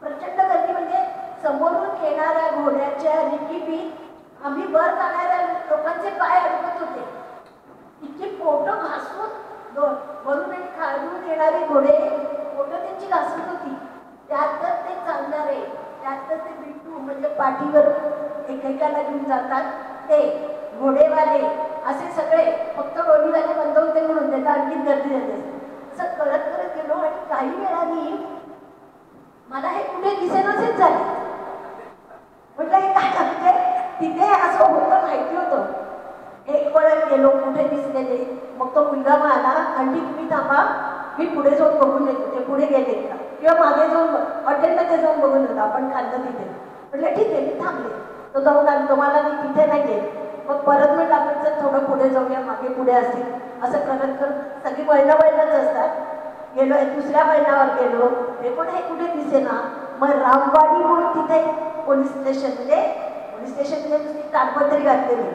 प्रचंड गर्दी. म्हणजे समोरून येणाऱ्या घोड्याच्या रिकीपीत आम्ही वर जाणाऱ्या लोकांचे पाय अडकत होते. इतकी पोटं घासून वरून आणि खालून येणारे घोडे पोटं त्यांची घासत होती. त्यातच ते चालणारे, त्यातच ते बिट्टू म्हणजे पाठीवर एकेकाला घेऊन जातात ते घोडेवाले असे सगळे. फक्त डोलीवाले बंद होते म्हणून त्याचा आणखीन गर्दी झाली. असं करत करत गेलो आणि काही वेळानी मला हे कुठे दिसेनासेच झाले. म्हटलं हे काय म्हणजे तिथे असं होतं माहिती होतं. एक वेळेस गेलो कुठे दिसलेले. मग तो मुलगा म्हणाला आंटी तुम्ही थांबा मी पुढे जाऊन बघून येतो. ते पुढे गेले का किंवा मागे जाऊन हॉटेलमध्ये जाऊन बघून येतो आपण खाल्लं तिथे. म्हटलं ठीक आहे मी थांबले. तो जाऊन आला तुम्हाला मी तिथे नाही गेले. मग परत म्हटलं आपण जर थोडं पुढे जाऊया मागे पुढे असतील. असं करत करत सगळी वळणच असतात. गेलो दुसऱ्या महिन्यावर गेलो ते पण हे कुठे दिसेना. मग रामवाडी म्हणून तिथे पोलीस स्टेशन म्हणजे नुसती कागदपत्री घातलेली,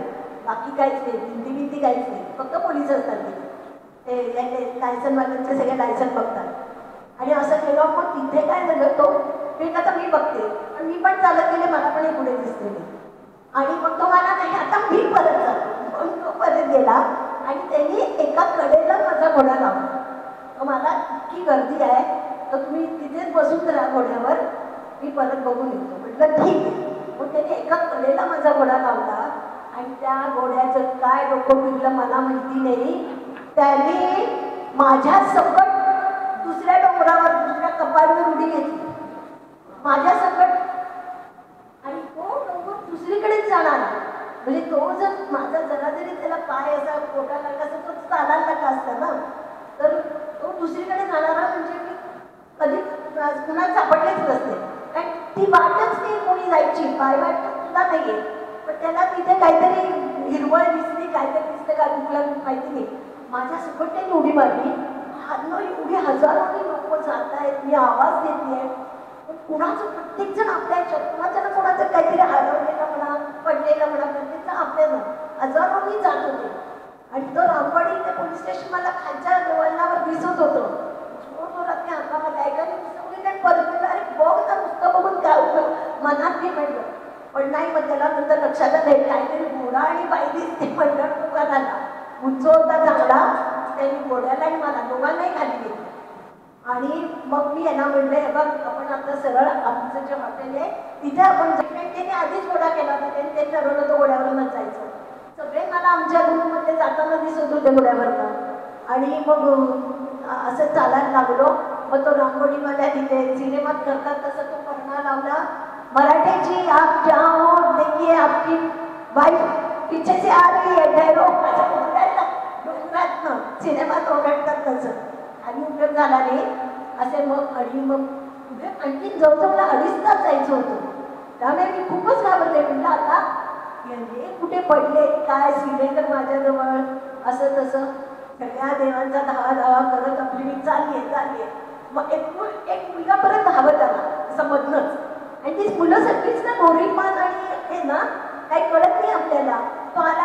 बाकी काहीच नाही, भिंती काहीच नाही, फक्त पोलीस असतात ते लायसनवाल्यांचे सगळे लायसन बघतात. आणि असं केलं मग तिथे काय झालं तो मी आता मी बघते पण मी पण चालत गेले मला पण हे पुढे दिसते नाही. आणि मग तो मला नाही आता मी परत जातो म्हणून तो परत गेला आणि त्यांनी एका कडेला माझा घोडा लावला. मला इतकी गर्दी आहे तर तुम्ही तिथेच बसून राहा घोड्यावर मी परत बघून येतो. म्हटलं ठीक आहे. मग त्याने एका कडेला माझा घोडा लावला आणि त्या घोड्याचं काय डोकं फिरलं मला माहिती नाही. त्याने माझ्या सकट दुसऱ्या डोंगरावर दुसऱ्या कपाळीवर उडी घेतली माझ्या सकट. आणि तो डोंगर दुसरीकडेच जाणार. म्हणजे तो जर माझा जरा जरी त्याला पाय असा पोटा लागला असता तो चालायला लागला असता ना तर तो दुसरीकडे जाणारा. म्हणजे मी कधी पुन्हा सापडलेच नसते कारण ती वाटच नाही कोणी जायची. पाय वाट सुद्धा नाही आहे. पण त्याला तिथे काहीतरी हिरवळ दिसली काहीतरी दिसतं का कुठला माहिती नाही. माझ्या सकट त्याने उडी मारली. एवढी हजारोनी लोक जात आहेत मी आवाज देते पण कुणाचं प्रत्येक जण आपल्या ह्याच्यात कुणाचं ना कोणाचं काहीतरी हरवलेलं म्हणा पडलेलं म्हणा प्रत्येक जण आपल्याला हजारोनी जात होते. आणि तो रामवाडी ते पोलीस स्टेशन मला खालच्या वळणावर दिसत होतं. जोरात अंगामध्ये ऐकायला दिसत परत म्हटलं अरे बघ ना नुसतं बघून काय उपयोग मनात मी म्हटलं. पण नाही मग त्याला नंतर लक्षात आलं काहीतरी घोडा आणि बाई दिसते म्हटलं तो करायला उंच होता चांगला. त्यांनी घोड्याला आणि मला दोघांनाही खाली गेली. आणि मग मी यांना म्हणलं हे बघ आपण आता सरळ आमचं जे हॉटेल आहे तिथे आपण त्याने आधीच घोडा केला होता. त्यांनी ते ठरवलं तो घोड्यावरूनच जायचं. सगळे मला आमच्या रूममध्ये जाताना दिसत होते घोड्यावरनं. आणि मग असं चालायला लागलो. मग तो रांगोळीवाल्या तिथे सिनेमात करतात तसं तो परणा लावला. मराठीची आप जाओ देखिए आपकी वाईफ पीछे से आ रही है ठहरो. डोंगरातनं सिनेमात ओरडतात तसं. आणि उपयोग झाला नाही असे मग. आणि मग आणखीन जवळजवळ 2.5 तास जायचं होतं. त्यामुळे मी खूपच घाबरले. म्हटलं आता हे कुठे पडले काय सिलेंडर माझ्याजवळ असं तसं सगळ्या देवांचा धावा करत आपली मी चालली. मग एक मुलगा परत धावत आला असं मधनंच. आणि ती मुलं सगळीच ना गोरीपान आणि हे ना काही कळत नाही आपल्याला. तो आला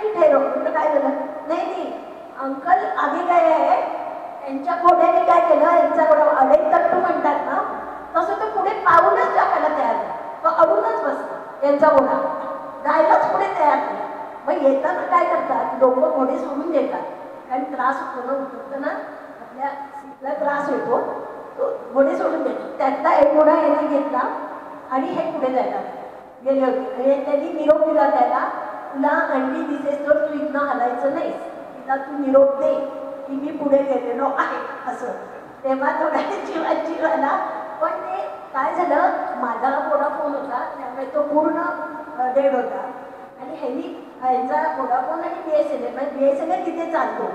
की ठेरो म्हटलं काय झालं, नाही नाही अंकल आधी काय आहे, यांच्या घोड्याने काय केलं, यांचा घोडा अडेक तट्टू म्हणतात ना, तसं तो पुढे पाऊलच टाकायला तयार नाही. तो अडूनच बसला यांचा घोडा, जायलाच पुढे तयार नाही. मग येताना काय करतात लोक घोडे सोडून देतात, कारण त्रास होतो ना, उतरताना आपल्या सीटला त्रास होतो, तो घोडे सोडून देतो. त्यातला एक घोडा याने घेतला आणि हे पुढे जायला गेले होते. आणि त्यांनी निरोप दिला त्याला, तुला अंडी दिसेस तर तू इथनं हलायचं नाहीस, तिला तू निरोप दे की मी पुढे गेलेलो आहे असं. तेव्हा थोडा जीव आला. पण ते काय झालं, माझा वोडाफोन होता त्यामुळे तो पूर्ण डेड होता. आणि ह्यांचा वोडाफोन आणि BSNL, म्हणजे BSNL तिथे चालतो,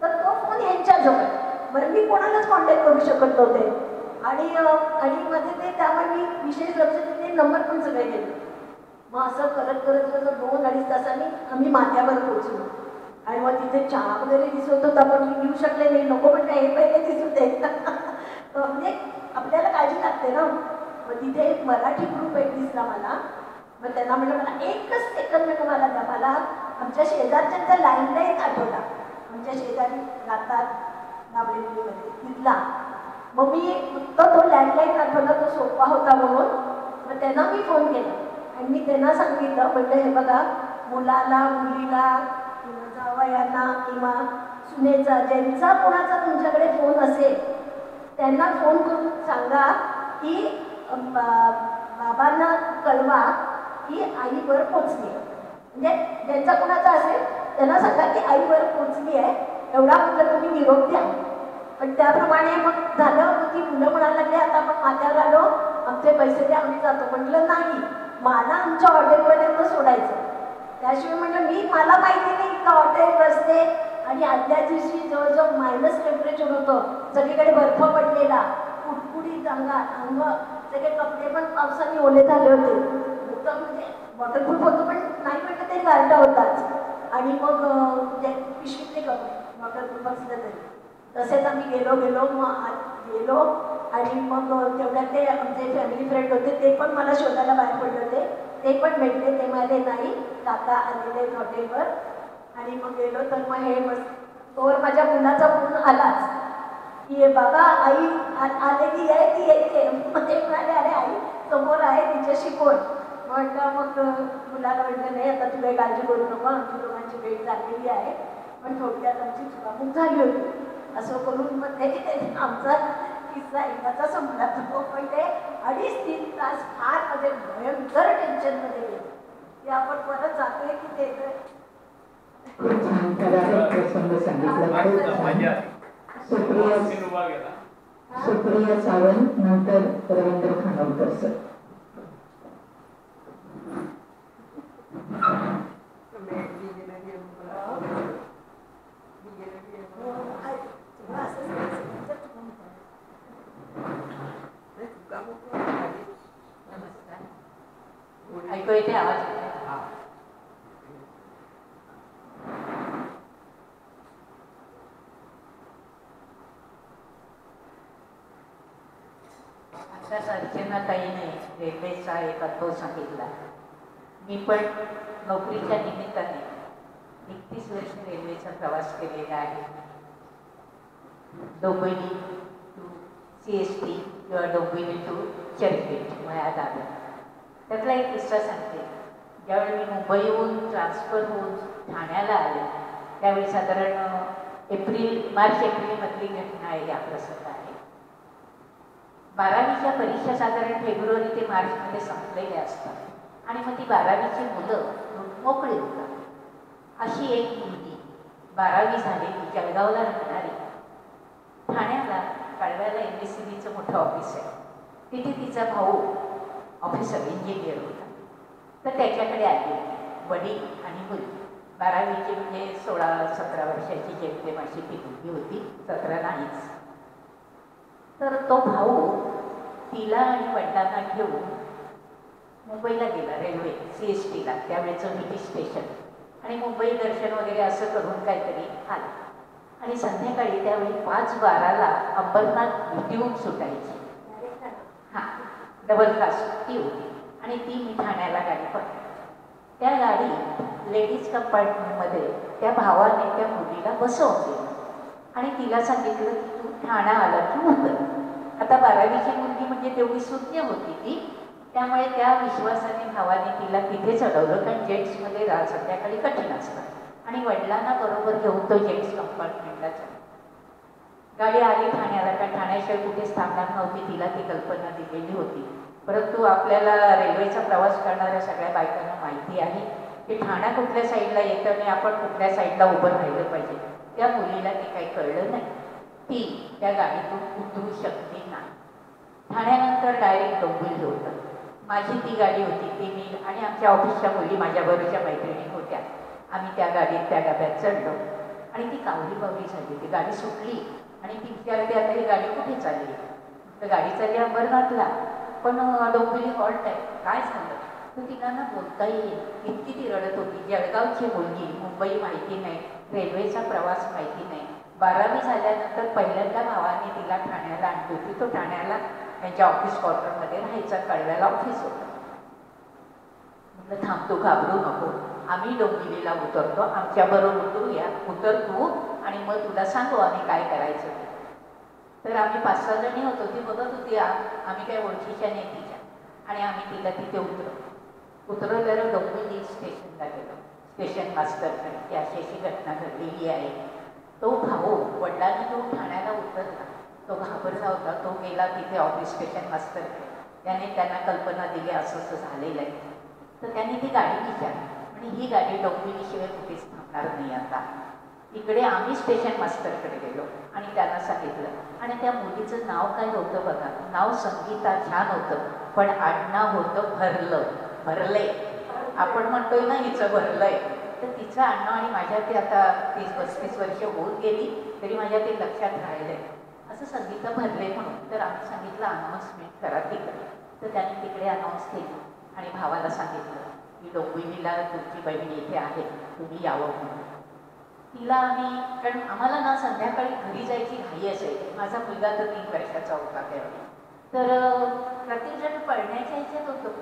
तर तो फोन यांच्याजवळ. बरं मी कोणालाच कॉन्टॅक्ट करू शकत नव्हते. आणि मध्ये ते त्यामुळे मी विशेष लक्ष दिले, नंबर पण सगळे गेले. मग असं करत करत करत 2-2.5 तासांनी आम्ही माथ्यावर पोहोचलो. आणि मग तिथे चहा वगैरे दिसत होता, पण मी घेऊ शकले नाही, नको पण हे पहिले दिसू देत. म्हणजे आपल्याला काळजी लागते ना. मग तिथे एक मराठी ग्रुप एक दिसला मला. मग त्यांना म्हटलं मला एकच सेकंद मला द्या, मला आमच्या शेजारच्यांचा लँडलाईन आठवला. आमच्या शेजारी राहतात नाबरेलीमध्ये तिथला. मग मी फक्त तो लँडलाईन आठवला, तो सोपा होता म्हणून. मग त्यांना मी फोन केला आणि मी त्यांना सांगितलं, म्हटलं हे बघा, मुलाला मुलीला किंवा जावयांना किंवा सुनेचा ज्यांचा कोणाचा तुमच्याकडे फोन असेल त्यांना फोन करून सांगा की बाबांना कळवा की आईवर पोचली. म्हणजे ज्यांचा कोणाचा असेल त्यांना सांगा की आईवर पोचली आहे, एवढा म्हटलं तुम्ही निरोप द्या. पण त्याप्रमाणे मग झालं. मग ती मुलं म्हणायला लागली, आता आपण माथ्यावर आलो, आमचे पैसे द्या, आम्ही जातो. म्हटलं नाही, मला आमच्या हॉटेलपर्यंत सोडायचं. त्याशिवाय म्हटलं मला माहिती नाही का हॉटेल, रस्ते. आणि आदल्या दिवशी जवळजवळ मायनस टेम्परेचर होतं, सगळीकडे बर्फ पडलेला, कुडकुडीत अंग, सगळे कपडे पण पावसाने ओले झाले होते. होतं म्हणजे वॉटरप्रूफ होतं, पण नाही म्हटलं तरी गारठा होताच. आणि मग म्हणजे पिशवीतले कपडे वॉटरप्रूफ असलं तरी तसेच आम्ही गेलो. मग आत गेलो आणि मग तेवढ्यात ते आमचे फॅमिली फ्रेंड होते, ते पण मला शोधायला बाहेर पडले होते. ते पण भेटले. ते म्हणाले नाही काका आलेले हॉटेलवर. आणि मग गेलो तर मग हे मस्त तोवर माझ्या मुलाचा फोन आलाच की बाबा आई आलेली आहे, ती येते. मग ते म्हणाले अरे आई समोर आहे, तिच्याशी कोण. म्हटलं मग मुलाला म्हटलं नाही आता तू काही काळजी करू नको, आमची दोघांची भेट झालेली आहे, पण थोडक्यात आमची चुकामुक झाली होती. असं करून मग ते आमचा किस्सा एकदाचा संपला. पण ते 2.5-3 तास फार म्हणजे भयंकर टेन्शनमध्ये गेले की आपण परत जातोय की ते खूप छान प्रसंग सांगितला. सुप्रिया सावंत, नंतर रवींद्र खानोलकर सर. ऐकू येते आवाज? आताच अर्चनाताईने रेल्वेचा एक अनुभव सांगितला. मी पण नोकरीच्या निमित्ताने 31 वर्ष रेल्वेचा प्रवास केलेला आहे. डोंबिवली टू CST किंवा डोंबिवली टू चर्चगेट मया दादर. त्यातला एक किस्सा सांगते. ज्यावेळी मी मुंबईहून ट्रान्सफर होऊन ठाण्याला आले त्यावेळी साधारण मार्च-एप्रिलमधली घटना आहे. हा प्रसंग आहे. 12वीच्या परीक्षा साधारण फेब्रुवारी ते मार्चमध्ये संपलेल्या असतात आणि मग ती 12वीची मुलं मोकळी होतात. अशी एक मुलगी 12वी झालेली, जळगावला राहणारी, ठाण्याला कळव्याला MSCBचं मोठं ऑफिस आहे, तिथे तिचा भाऊ ऑफिसर इंजिनियर होता. तर त्याच्याकडे आली वडील आणि मुलगी. 12वीची म्हणजे 16-17 वर्षाची जेमतेम अशी ती मुलगी होती, 17 नाहीच. तर तो भाऊ तिला आणि वडिलांना घेऊन मुंबईला गेला, रेल्वे CSTला, त्यावेळेचं मिठी स्टेशन. आणि मुंबई दर्शन वगैरे असं करून काहीतरी आलं. आणि संध्याकाळी त्यावेळी 5:12ला अंबरनाथ भेटीहून सुटायची. हां, डबल कास्ट ती होती आणि ती मी ठाण्याला गाडी पडली. त्या गाडीत लेडीज कंपार्टमेंटमध्ये त्या भावाने त्या मुलीला बसवले आणि तिला सांगितलं की तू ठाणा आला की उतर. आता 12वीची मुलगी म्हणजे तेवढी शून्य होती ती, त्यामुळे त्या विश्वासाने भावाने तिला तिथे चढवलं, कारण जेट्समध्ये संध्याकाळी कठीण असतं आणि वडिलांना बरोबर घेऊन तो जेट्स कंपार्टमेंटला चढला. गाडी आली ठाण्याला, कारण ठाण्याशिवाय कुठेच थांबणार नव्हती, तिला ती कल्पना दिलेली होती. परंतु आपल्याला रेल्वेचा प्रवास करणाऱ्या सगळ्या बायकांना माहिती आहे की ठाणा कुठल्या साईडला येतं आणि आपण कुठल्या साईडला उभं राहिलं पाहिजे. त्या मुलीला ते काही कळलं नाही, ती त्या गाडीतून उतरू शकली नाही. ठाण्यानंतर डायरेक्ट डोंबिवली होतं. माझी ती गाडी होती, ती मी आणि आमच्या ऑफिसच्या मुली माझ्याबरोबरच्या मैत्रिणी होत्या. आम्ही त्या गाडीत त्या डब्यात चढलो आणि ती कावली बावली झाली. ती गाडी सुटली आणि ती विचारते आता ही गाडी कुठे चालली. तर गाडी चालली अंबरनाथला, पण डोंबिवली हॉल्ट आहे. काय झालं तर तिला ना बोलता येईल इतकी ती रडत होती. जळगावची मुलगी, मुंबई माहिती नाही, रेल्वेचा प्रवास माहिती नाही. 12वी झाल्यानंतर पहिल्यांदा भावाने तिला ठाण्याला आणली होती. तो ठाण्याला त्यांच्या ऑफिस क्वार्टरमध्ये राहायचा, कळव्याला ऑफिस होतं. म्हटलं थांब, तू घाबरू नको, आम्ही डोंबिवलीला उतरतो, आमच्याबरोबर उतरूया, उतर तू आणि मग तुला सांगू आम्ही काय करायचं ते. तर आम्ही 5-6 जणी होतो. ती बघत होती आम्ही काय ओळखीच्या नाही तिच्या, आणि आम्ही तिला तिथे उतरवल्यावर डोंबिवली स्टेशनला गेलो. स्टेशन मास्टरकडे की अशी अशी घटना घडलेली आहे. तो भाऊ वडिलांनी तो ठाण्याला उतरला, तो घाबरला होता. तो गेला तिथे ऑफिस स्टेशन मास्टरकडे, त्याने त्यांना कल्पना दिली असं असं झालेलं आहे. तर त्यांनी ती गाडी विचारली आणि ही गाडी डोंबिवलीशिवाय कुठेच थांबणार नाही आता. इकडे आम्ही स्टेशन मास्टरकडे गेलो आणि त्यांना सांगितलं. आणि त्या मुलीचं नाव काय होतं बघा, नाव संगीता छान होतं, पण आडनाव होतं भरले. आपण म्हणतोय ना हिचं भरलंय, तर तिचं आडनाव आणि माझ्या ते आता 30-35 वर्ष होऊन गेली तरी माझ्या ते लक्षात राहिलंय. असं संगीता भरले म्हणून. तर आम्ही सांगितलं अनाऊन्समेंट करा तिकडे. तर त्यांनी तिकडे अनाऊन्स केली आणि भावाला सांगितलं की डोंबिवलीला तुमची बहीण इथे आहे, तुम्ही यावं म्हणून. तिला आम्ही, कारण आम्हाला ना संध्याकाळी घरी जायची घाई असायची. माझा मुलगा तर 3 वर्षाचा होता त्यावेळी, तर प्रत्येकजण पळण्याच्या ह्याच्यात होतो.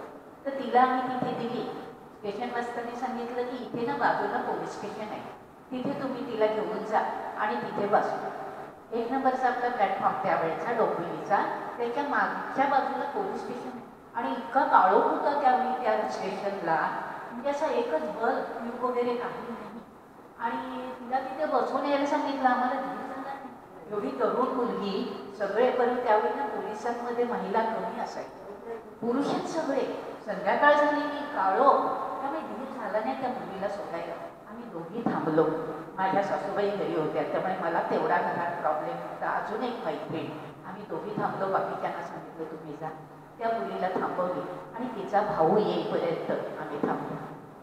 तर तिला आम्ही तिथे दिली. स्टेशन मास्तरने सांगितलं की इथे ना बाजूला पोलीस स्टेशन आहे, तिथे तुम्ही तिला घेऊन जा आणि तिथे बसू. 1 नंबरचा आपला प्लॅटफॉर्म त्यावेळेचा डोंबिवलीचा, त्याच्या मागच्या बाजूला पोलीस स्टेशन आहे. आणि इतका काळोख होता त्यावेळी त्या स्टेशनला, म्हणजे असा एकच बल्ब ट्यूब वगैरे काही नाही. आणि तिला तिथे बसवून यायला सांगितलं. आम्हाला धीर झाला नाही, एवढी तरुण मुलगी. सगळे परत त्यावेळी ना पोलिसांमध्ये महिला कमी असायच्या, पुरुषच सगळे. संध्याकाळ झालेली, काळोख, त्यामुळे धीर झाला नाही त्या मुलीला सोडायला. आम्ही दोघी थांबलो. माझ्या सासूबाई घरी होत्या, त्यामुळे मला तेवढा घरात प्रॉब्लेम होता. अजून एक मैत्रीण, आम्ही दोघी थांबलो. बाकीच्यांना सांगितलं तुम्ही जा. त्या मुलीला थांबवली आणि तिचा भाऊ येईपर्यंत आम्ही थांबलो.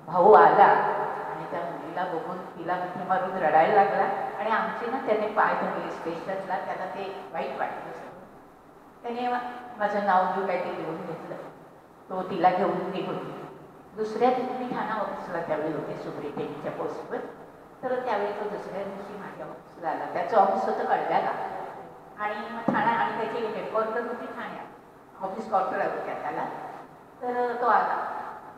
भाऊ आला आणि त्या मुलीला बघून तिला मिठी मारून रडायला लागला आणि आमचे ना त्याने पाय धरले स्टेशनला. त्याला ते वाईट वाटलं. त्याने माझं नाव घेऊन काही ते लिहून घेतलं. तो तिला घेऊन निघून. दुसऱ्या दिवशी मी ठाणा ऑफिसला त्यावेळी होते सुप्रिटेंडंटच्या पोस्टवर. तर त्यावेळी तो दुसऱ्या दिवशी माझ्या ऑफिसला आला. त्याचं ऑफिस होतं कळव्याला आणि मग ठाणा, आणि त्याची हेडक्वार्टर होती ठाण्यात, ऑफिस क्वार्टर होत्या त्याला. तर तो आला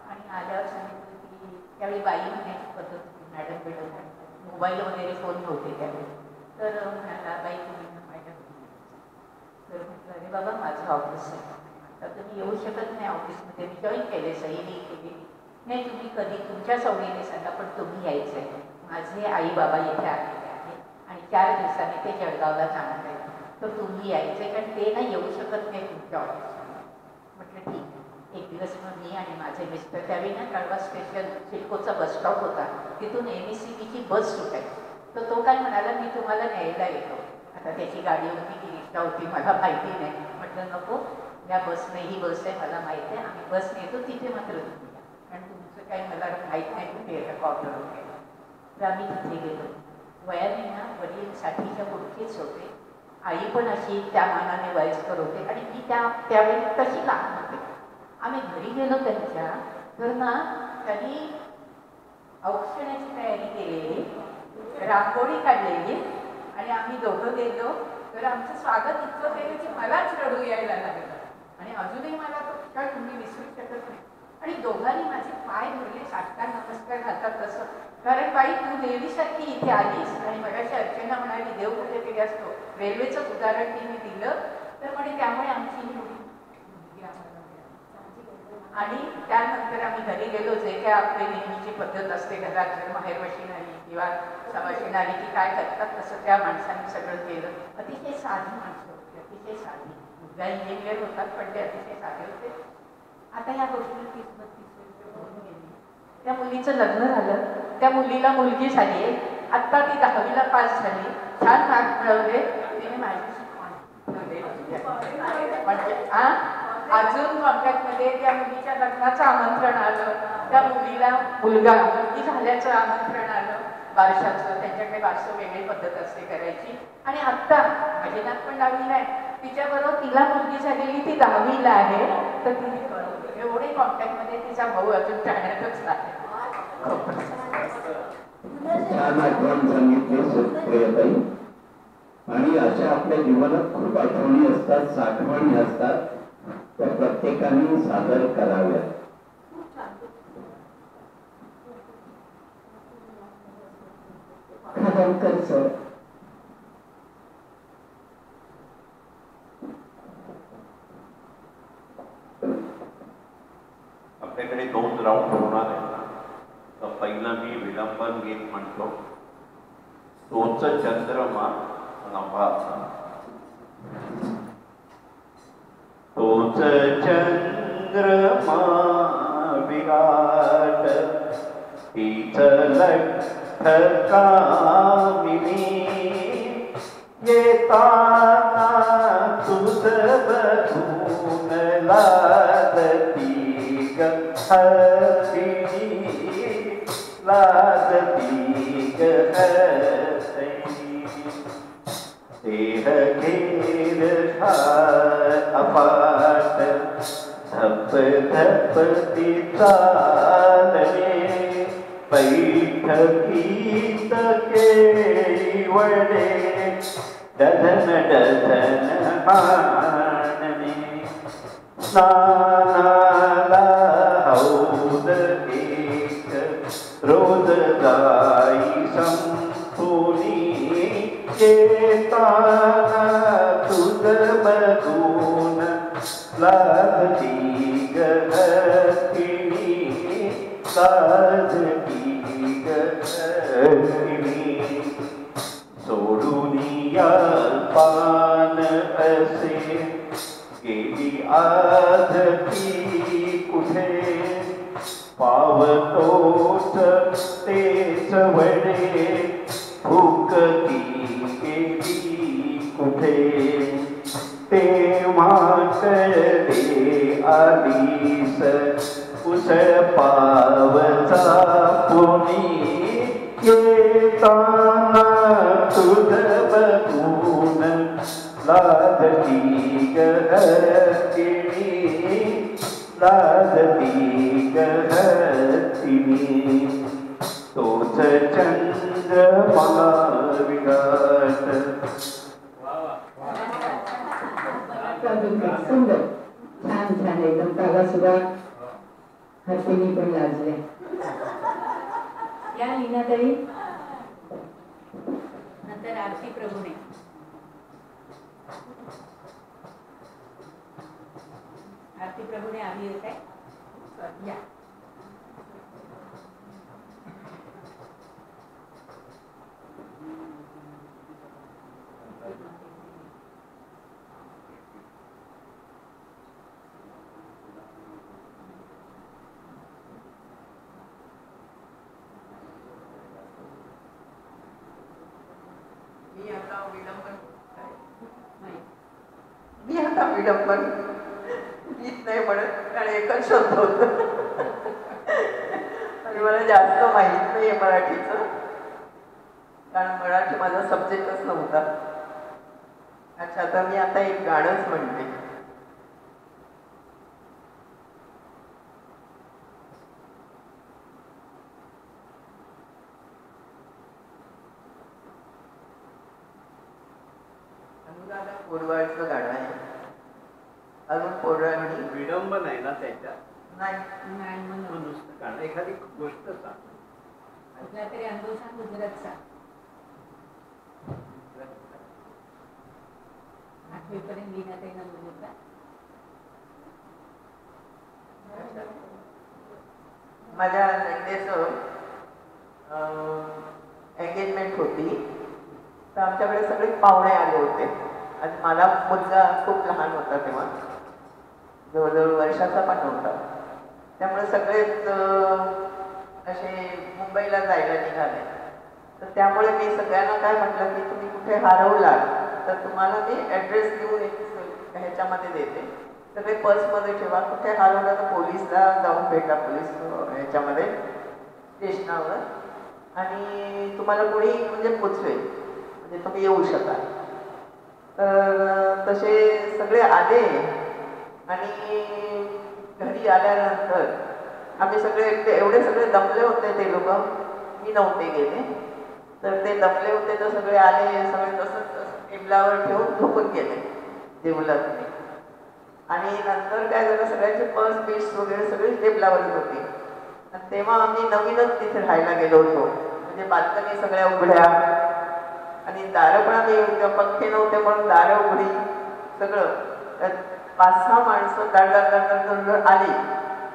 आणि आल्यावर सांगितलं की त्यावेळी बाई म्हणण्याची पद्धत होती, मॅडम मोबाईल वगैरे फोन नव्हते त्यावेळी. तर म्हणाला बाई तुम्ही मॅडम. तर म्हटलं अरे बाबा माझं ऑफिस आहे, तर तुम्ही येऊ शकत नाही ऑफिसमध्ये, मी जॉईन केले, सही केली नाही. तुम्ही कधी तुमच्या सवडीने सांगा, पण तुम्ही यायचं आहे. माझे आई बाबा इथे आलेले आहे आणि 4 दिवसांनी ते जळगावला जाणार आहे, तर तुम्ही यायचं आहे, कारण ते नाही येऊ शकत नाही तुमच्या ऑफिसमध्ये. म्हटलं ठीक आहे. एक दिवस मग मी आणि माझे मिस्टर, त्यावेळी ना कळवा स्टेशन सिडकोचा बस स्टॉप होता, तिथून MSCBची बस सुटायची. तर तो काय म्हणाला मी तुम्हाला न्यायला येतो. आता त्याची गाडी होती की रिक्षा होती मला माहिती नाही. म्हटलं नको, या बसने, ही बस आहे मला माहिती आहे, आम्ही बस नेतो, तिथे मात्र तुम्ही या, कारण तुमचं काही मला माहीत नाही कुठे येतं क्वार्टर वगैरे. तर आम्ही तिथे गेलो. वयाने ना वडील 60च्या पुढचेच होते, आई पण अशी त्या मानाने वयस्कर होते आणि मी त्यावेळी तशी लहान होते. आम्ही घरी गेलो त्यांच्या, तर ना त्यांनी औक्षणाची तयारी केलेली, रांगोळी काढलेली आणि आम्ही दोघं गेलो. तर आमचं स्वागत इतकं केलं की मलाच रडू यायला लागलं आणि अजूनही मला तो क्षण मी विसरू शकत नाही. आणि दोघांनी माझे पाय धरले, आता नमस्कार घालतात तसं. कारण बाई तू देवीसारखी इथे आलीस आणि मगाशी अर्चना म्हणाली देव कुठेतरी असतो. रेल्वेचं उदाहरण तिने दिलं तर म्हणे त्यामुळे आमची ही मुलगी आम्हाला मिळाली. आणि त्यानंतर आम्ही घरी गेलो. जे काय आपली नेहमीची पद्धत असते घरात, जर माहेरवाशीण आली किंवा सावाशीण आली की काय करतात तसं त्या माणसाने सगळं केलं. अतिशय साधी माणसं होती, अतिशय साधी. मुलगा इंजिनियर होतात पण ते अतिशय साधे होते. आता ह्या गोष्टी 30-32 वर्ष होऊन गेली. त्या मुलीचं लग्न झालं, त्या मुलीला मुलगी झाली आहे. आत्ता ती 10वीला पास झाली, छान मार्क मिळवले. तिने माझ्याशी म्हणजे अजून कॉन्टॅक्टमध्ये त्या मुलीच्या लग्नाचं आमंत्रण आलं, त्या मुलीला मुलगी झाल्याचं आमंत्रण आलं, बारशाचं. त्यांच्याकडे बारसं वेगळी पद्धत असते करायची. आणि आत्ता माझे नात पण 10वीला आहे, तिच्याबरोबर तिला मुलगी झालेली, ती 10वीला आहे. तर तिने कळवलं. एवढे कॉन्टॅक्टमध्ये तिचा भाऊ अजून टाळण्यातच आहे. छान आठवण सांगितली सुप्रियाताई. आणि अशा आपल्या जीवनात खूप आठवणी असतात, साठवणी असतात, त्या प्रत्येकाने सादर कराव्यात. खादरकर सर. आपल्याकडे 2 राऊंड होणार आहे. तर पहिला मी विडंबन गीत म्हणतो. तोच चंद्रमा नभाचा, तोच चंद्रमा विराट, तीच लठ्ठ कामिनी, येताना तुझ बघून लाजती ग हरिणी, लाजती ग हरिणी. देह घेर अपाट, धप धप ती चालणे, बैठकीत केळीवडे, डझन डझन हाणणे. स्नानाला हौद एक, रोज जाई संपुनी, येताना तुझ बघून लाजती ग हरिणी, लाजती ग हरिणी. सोडूनिया पान असे गेली आज ती कुठे, पावतोच तेच वडे, भूक ती गेली कुठे. तेव्हा कळले आलीस उसळ पावचा पुनी, येताना तुझ बघून लाजती ग हरिणी, लाजती ग हरिणी. तोच चंद्रमा विराट. सुंदर, छान छान एकदम. तागा सुद्धा हर्षिनी पण लाजले. या लीनाताई. नंतर आरती प्रभूने. आरती प्रभूने आम्ही येत आहे. या. मी आता विडंबन गीत नाही म्हणत, कारण एकच शब्द होत आणि मला जास्त माहीत नाही मराठीचं, कारण मराठी माझा सब्जेक्टच नव्हता. अच्छा, तर मी आता एक गाणंच म्हणते. अनुराधा पोरवाडचं गाणं आहे. अरुण पोरवाडी. विडंबन आहे ना त्याच्यात? नाही नाही म्हणून नुसतं गाणं एखादी गोष्ट सांग. कुठला तरी अनुभव सांग गुजरातचा. 8वी पर्यंत लिहिण्यात येईल गुजरात. माझ्या नंदेचं एंगेजमेंट होती, तर आमच्याकडे सगळे पाहुणे आले होते आणि मला मुलगा खूप लहान होता तेव्हा, जवळजवळ वर्षाचा पण नव्हता. त्यामुळे सगळेच असे मुंबईला जायला निघाले. तर त्यामुळे मी सगळ्यांना काय म्हटलं की तुम्ही कुठे हरवला तर तुम्हाला मी ॲड्रेस देऊन एक ह्याच्यामध्ये देते, सगळे पर्समध्ये ठेवा. कुठे हरवलं तर पोलीसला जाऊन भेटा, पोलीस ह्याच्यामध्ये स्टेशनावर, आणि तुम्हाला कोणी म्हणजे पोचवेल, म्हणजे तुम्ही येऊ शकाल. तर तसे सगळे आले आणि घरी आल्यानंतर आम्ही सगळे एवढे सगळे दमले होते, ते लोक, मी नव्हते गेले, तर ते दमले होते तर सगळे आले, सगळे तसंच टेबलावर ठेवून झोपून गेले, जेवलंच नाही. आणि नंतर काय झालं, सगळ्यांचे पर्स बीट्स वगैरे सगळी टेबलावरच होती. आणि तेव्हा आम्ही नवीनच तिथे राहायला गेलो होतो, म्हणजे बाल्कनी सगळ्या उघड्या आणि दारं पण आम्ही पंखे नव्हते म्हणून दारं उघडी, सगळं. 5-6 माणसं दड आली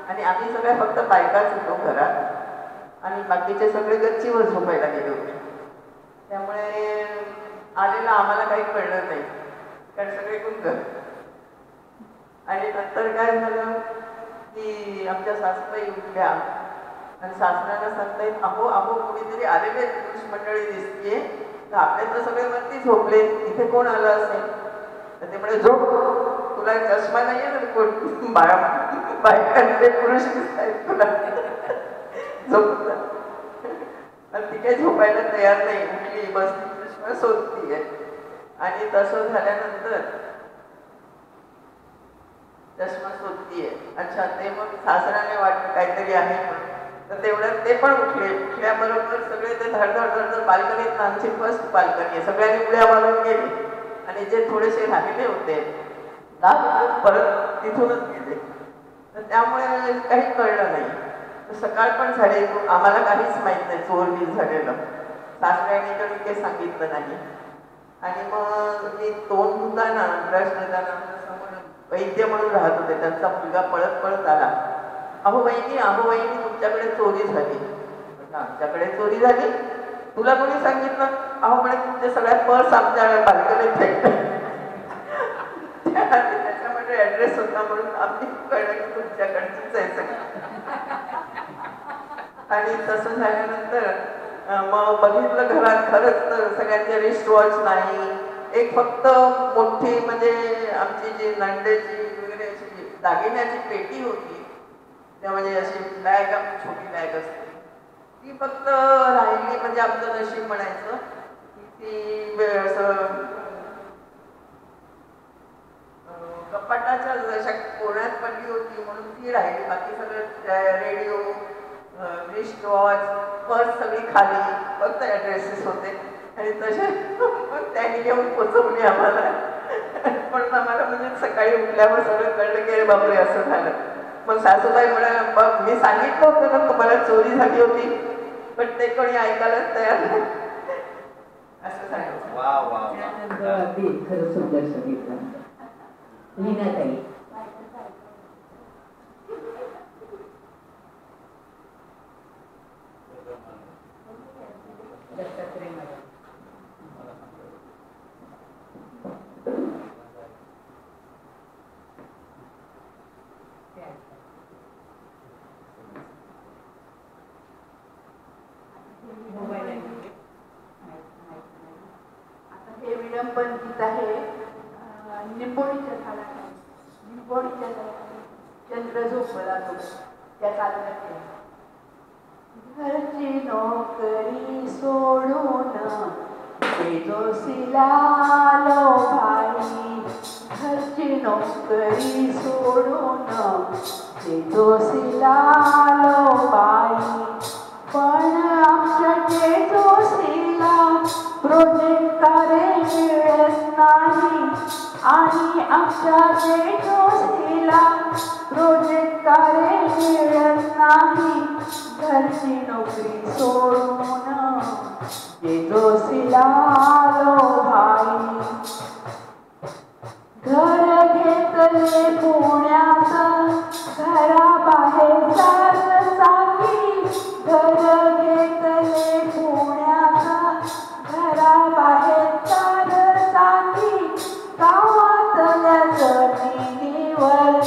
आणि आम्ही सगळ्या फक्त बायकाच होतो घरात आणि बाकीचे सगळे गच्चीवर झोपायला गेले होते. त्यामुळे आलेलं आम्हाला काही कळलं नाही, कारण सगळे गुंग. आणि नंतर काय झालं की आमच्या सासूबाई उठल्या आणि सासऱ्याला सांगतायत, अहो अहो कोणीतरी आलेले पुरुष मंडळी दिसतीये, तर आपले तर सगळे वरती झोपले, इथे कोण आलं असेल. तर ते म्हणे, झोप, तुला चष्मा नाहीये तर कोण बायकांचे पुरुष दिसत आहेत तुला, झोप. आणि ती काही झोपायला तयार नाही, उठली, बसली, चष्मा शोधतीये. आणि तसं झाल्यानंतर चष्मा शोधतीये. अच्छा, ते मग सासऱ्याने वाटलं काहीतरी आहे म्हणून, तर तेवढ्यात ते पण उठले. उठल्याबरोबर सगळे ते धडधड बाल्कनीत, आमची फर्स्ट बाल्कनी आहे, सगळ्यांनी उड्या मारून गेले आणि जे थोडेसे राहिले होते 10 मिनिट परत तिथूनच गेले. तर त्यामुळे काही कळलं नाही. तर सकाळ पण झाली, आम्हाला काहीच माहीत नाही चोर बीर झालेलं, सासऱ्याने तर काही सांगितलं नाही. आणि मग मी तोंड धुताना, ब्रश देताना समोर वैद्य म्हणून राहत होते, त्यांचा मुलगा पळत पळत आला, अहो वहिनी तुमच्याकडे चोरी झाली. आमच्याकडे चोरी झाली, तुला कोणी सांगितलं? अहो म्हणे तुमच्या सगळ्या पर्स आमच्या बाल्कनीत फेकले. त्याच्यामध्ये ऍड्रेस होता म्हणून आम्ही कळलं की तुमच्याकडचीच आहे सगळं. आणि तसं झाल्यानंतर मग बघितलं घरात, खरंच तर सगळ्यांचे रिस्ट वॉच नाही, एक फक्त मोठी म्हणजे आमची जी नंदेची वगैरे अशी दागिन्याची पेटी होती, त्या म्हणजे अशी बॅग, छोटी बॅग असते ती फक्त राहिली. म्हणजे आमचं नशीब म्हणायचं की ती असं कपाटाच्या अशा कोण्यात पडली होती म्हणून ती राहिली. बाकी सगळं रेडिओ, रिस्ट वॉच, पर्स सगळी खाली, फक्त ॲड्रेसेस होते. आणि तसे त्यांनी घेऊन पोचवली आम्हाला. पण आम्हाला म्हणजे सकाळी उठल्यावर सगळं कळलं की अरे बापरे असं झालं. मग सासूबाई म्हणाल्या, बघ मी सांगितलं होतं ना तुम्हाला चोरी झाली होती, पण ते कोणी ऐकायलाच तयार नाही, असं सांगितलं. खरं सुंदर सांगितलं. लीनाताई, दत्तात्रय मॅडम. आता हे विडंबन गीत आहे निंबोणीच्या झाडाखाली. निंबोणीच्या झाडाखाली चंद्र झोपला तो, त्या चालण्यात घरची नोकरी सोडून तेजोसीला लो बाई, घरची नोकरी सोडून तेजोसीला लो बाई. पण आमच्या तेजोसीला प्रोजेक्ट कार्य मिळत नाही आणि आमच्या तेजोसीला प्रोजेक्ट कार्य नाही घरची नोकरी सोडून जेजोसीला आलो भाई. घर घेतले पुण्यात घराबाहेर चाकी. घर घेतले पुण्यात घराबाहेर चाकी. गावातल्या जमिनीवर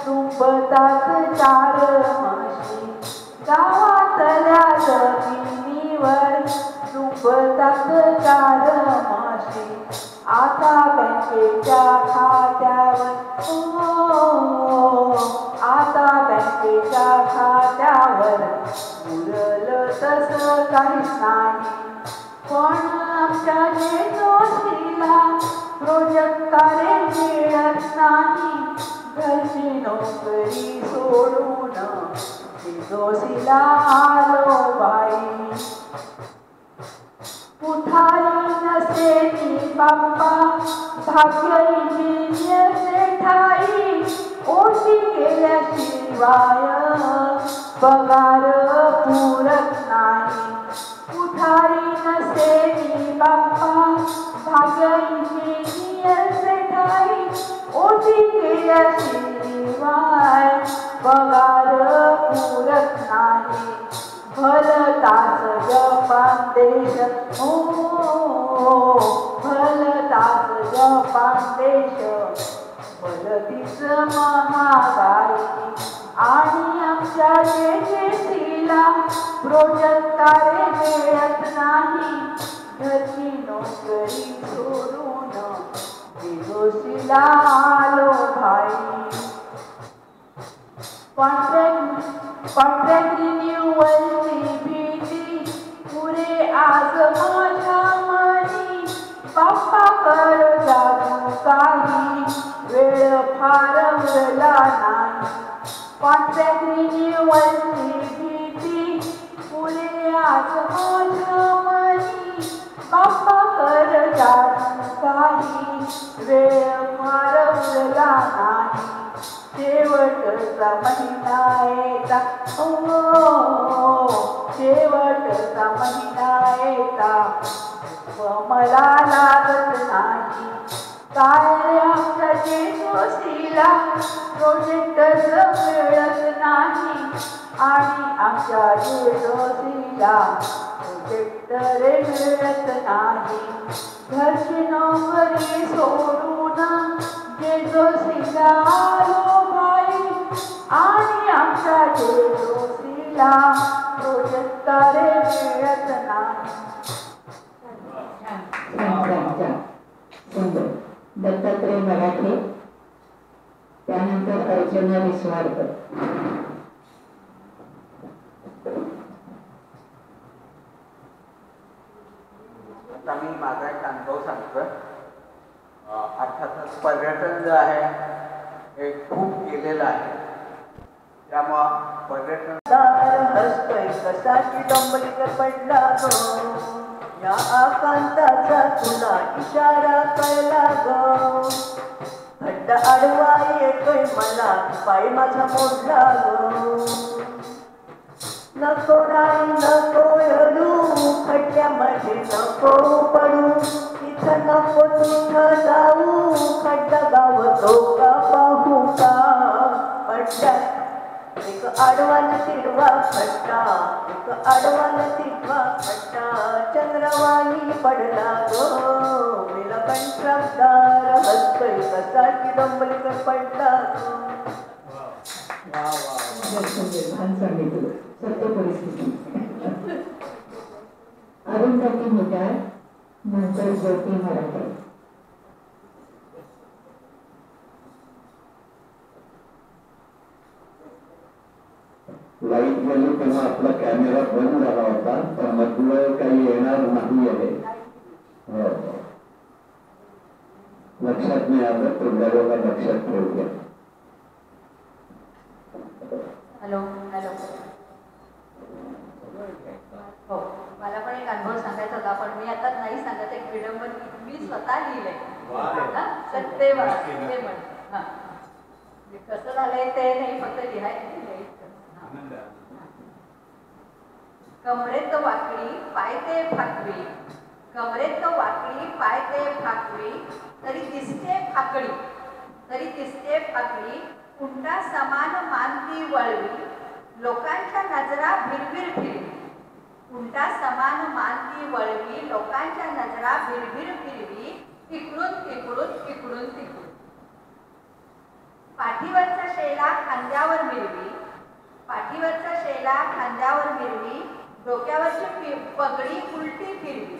तुंबतात चार म्हशी. गावातल्या जमिनीवर तुंबतात चार म्हशी. आता बँकेच्या खात्यावर आता बँकेच्या खात्यावर उरलं तसं काहीच नाही. पण आमच्या जेजोसीला रोजगार मिळत नाही. घरची नोकरी सोडून जेजोसीला आलो बाई. उठारी नसेली बाप्पा भाग्य इंजिनियरचे ठाई. ओटी केल्याशिवाय पगार पुरत नाही. उठारी नसेली बाप्पा भाग्य इंजिनियरचे ठाई. ओटी केल्याशिवाय पगार पुरत नाही. भलताच जपान देश भलताच जपान देश भलतीच महागाई. आणि आमच्या जेजोसीला रोजगार मिळत नाही. घरची नोकरी सोडून जेजोसीला आलो भाई. कॉन्ट्रॅक्ट रिन्युअलची भीती पुरे आज माझ्या मनी. बाप्पा कर जादू काही वेळ फार उरला नाही. कॉन्ट्रॅक्ट रिन्युअलची भीती पुरे आज माझ्या मनी. बाप्पा कर जादू काही वेळ फार उरला नाही. शेवटचा महिना येता शेवटचा महिना येता मला लागत नाही. काय रे आमच्या जेजोसीला प्रोजेक्टच मिळत नाही. आणि आमच्या जेजोसीला प्रोजेक्टर मिळत नाही. घरची नोकरी सोडून जेजोसीला आलो भाई. आणि आमच्या जेजोसीला प्रोजेक्टर मिळत नाही. सुंदर. दत्तात्रय मराठे, त्यानंतर अर्चना विस्वारकर. आता मी माझा एक अनुभव सांगतोय. अर्थातच पर्यटन जे आहे हे खूप केलेलं आहे. त्यामुळं पर्यटन हसतोय कसा की डोंबलीकर पडला गो. या आकांताचा तुला इशारा कळला गो. खड्डा आडवा येतोय मला पाय माझा मोडला गो. नको नाही नको रडू खड्ड्यामध्ये नको पडू. इथं नको तिथं जाऊ खड्डा गावतो का पाहू का. खड्ड्यात एक आडवान तिडवा खड्डा एक आडवान तिडवा खड्डा. चंद्रवाणी पडला गो मेला कंत्राटदार हसतोय कसा की डोंबलीकर पडला गो. छान सांगितलं. सत्य परिस्थिती. अरुंधती मिटार, नंतर ज्योती मराठे. लाईट गेली तेव्हा आपला कॅमेरा बंद झाला होता, तर मधलं काही येणार नाही आहे. लक्षात नाही आलं तर दरवाजा लक्षात ठेवूया. Hello hello. हो, मला पण एक अनुभव सांगायचा होता, पण मी आता नाही सांगत. एक विडंबन मी स्वतः लिहिलंय. तर ते म्हण कसं झालंय ते नाही, फक्त लिहायचं. कमरेत वाकडी पायते फाकवी, कमरेत वाकडी पायते फाकवी, तरी दिसते फाकडी, तरी दिसते फाकडी, उंटा समान मानती वळवी, लोकांच्या नजरा भिरभिर फिरवी, उंटा समान मानती वळवी, लोकांच्या नजरा भिरभिर फिरवी, इकडून तिकडून इकडून तिकडून. पाठीवरचा शेला खांद्यावर मिरवी, पाठीवरचा शेला खांद्यावर मिरवी, डोक्यावरची पगडी उलटी फिरवी,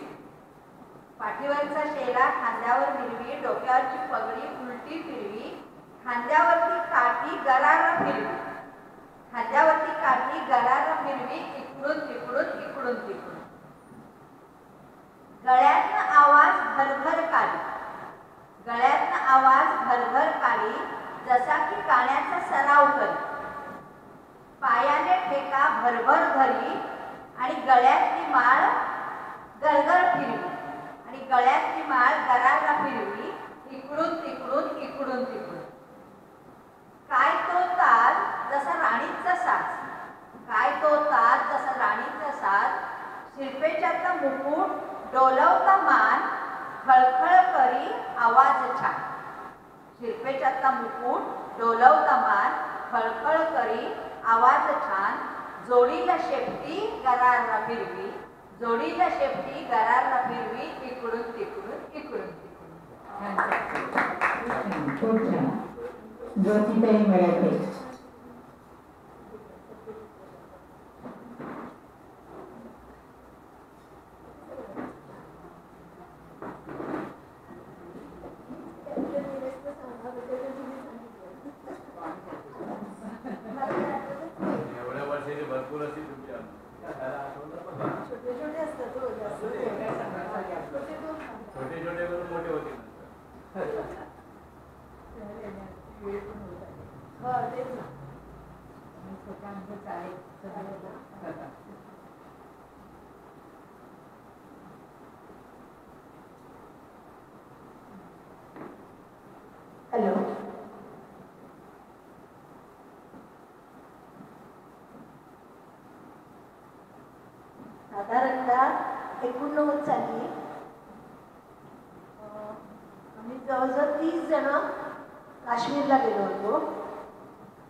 पाठीवरचा शेला खांद्यावर मिरवी, डोक्यावरची पगडी उलटी फिरवी, खांद्यावरती काठी गरार फिरवी, खांद्यावरती काठी गरार फिरवी, इकडून तिकडून इकडून तिकडून. गळ्यातनं आवाज भरभर काढी, गळ्यातनं आवाज भरभर काढी, जसा की काण्याचा सराव करी, पायाने ठेका भरभर धरी, आणि गळ्यातली माळ गरगर फिरवी, आणि गळ्यातली माळ गरारा फिरवी, इकडून तिकडून इकडून तिकडून. काय तो ताल जसा राणीचा साज, काय तो ताल जसा राणीचा साज, शिल्पेच्यातला मुकुट डोलवता मान, खळखळ करी आवाज छान, शिल्पेच्यातला मुकुट डोलवता मान, खळखळ करी आवाज छान, जोडीला शेपटी गरारा फिरवी, जोडीला शेपटी गरारा फिरवी, इकडून तिकडून इकडून तिकडून. खूप छान. ज्योतिताई मराठे. एवढ्या वर्षाची भरपूर अशी तुमच्या छोटे छोटे असतात छोटे छोटे करून मोठे होते हॅलो. साधारणतः 89 साली आम्ही जवळजवळ 30 जण काश्मीरला गेलो होतो.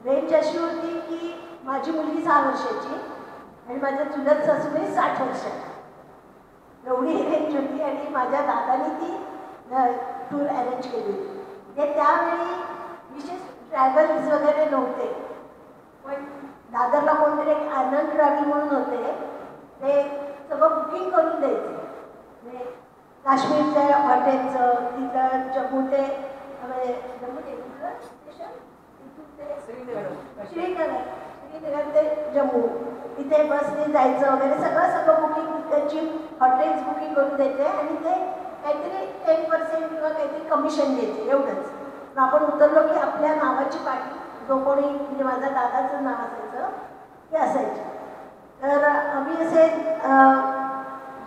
रेंज अशी होती की माझी मुलगी 6 वर्षाची आणि माझ्या चुलत सासूबाई 60 वर्षाची, एवढी रेंज होती. आणि माझ्या दादाने ती टूर अरेंज केली होती. ते त्यावेळी विशेष ट्रॅव्हल्स वगैरे नव्हते, पण दादरला कोणतरी एक आनंद ट्रॅव्हल म्हणून होते, ते सगळं बुकिंग करून द्यायचे. म्हणजे काश्मीरच्या हॉटेलचं, तिथं जम्मू ते जम्मू ते कुठलं स्टेशन, इथून ते श्रीनगर ते जम्मू, तिथे बसने जायचं वगैरे सगळं बुकिंग, त्यांची हॉटेल्स बुकिंग करून द्यायचे आणि ते काहीतरी 10% किंवा काहीतरी कमिशन द्यायचे, एवढंच. आपण उतरलो की आपल्या नावाची पाटी, जो कोणी म्हणजे माझ्या दादाचं नाव असायचं ते असायचं. तर आम्ही असे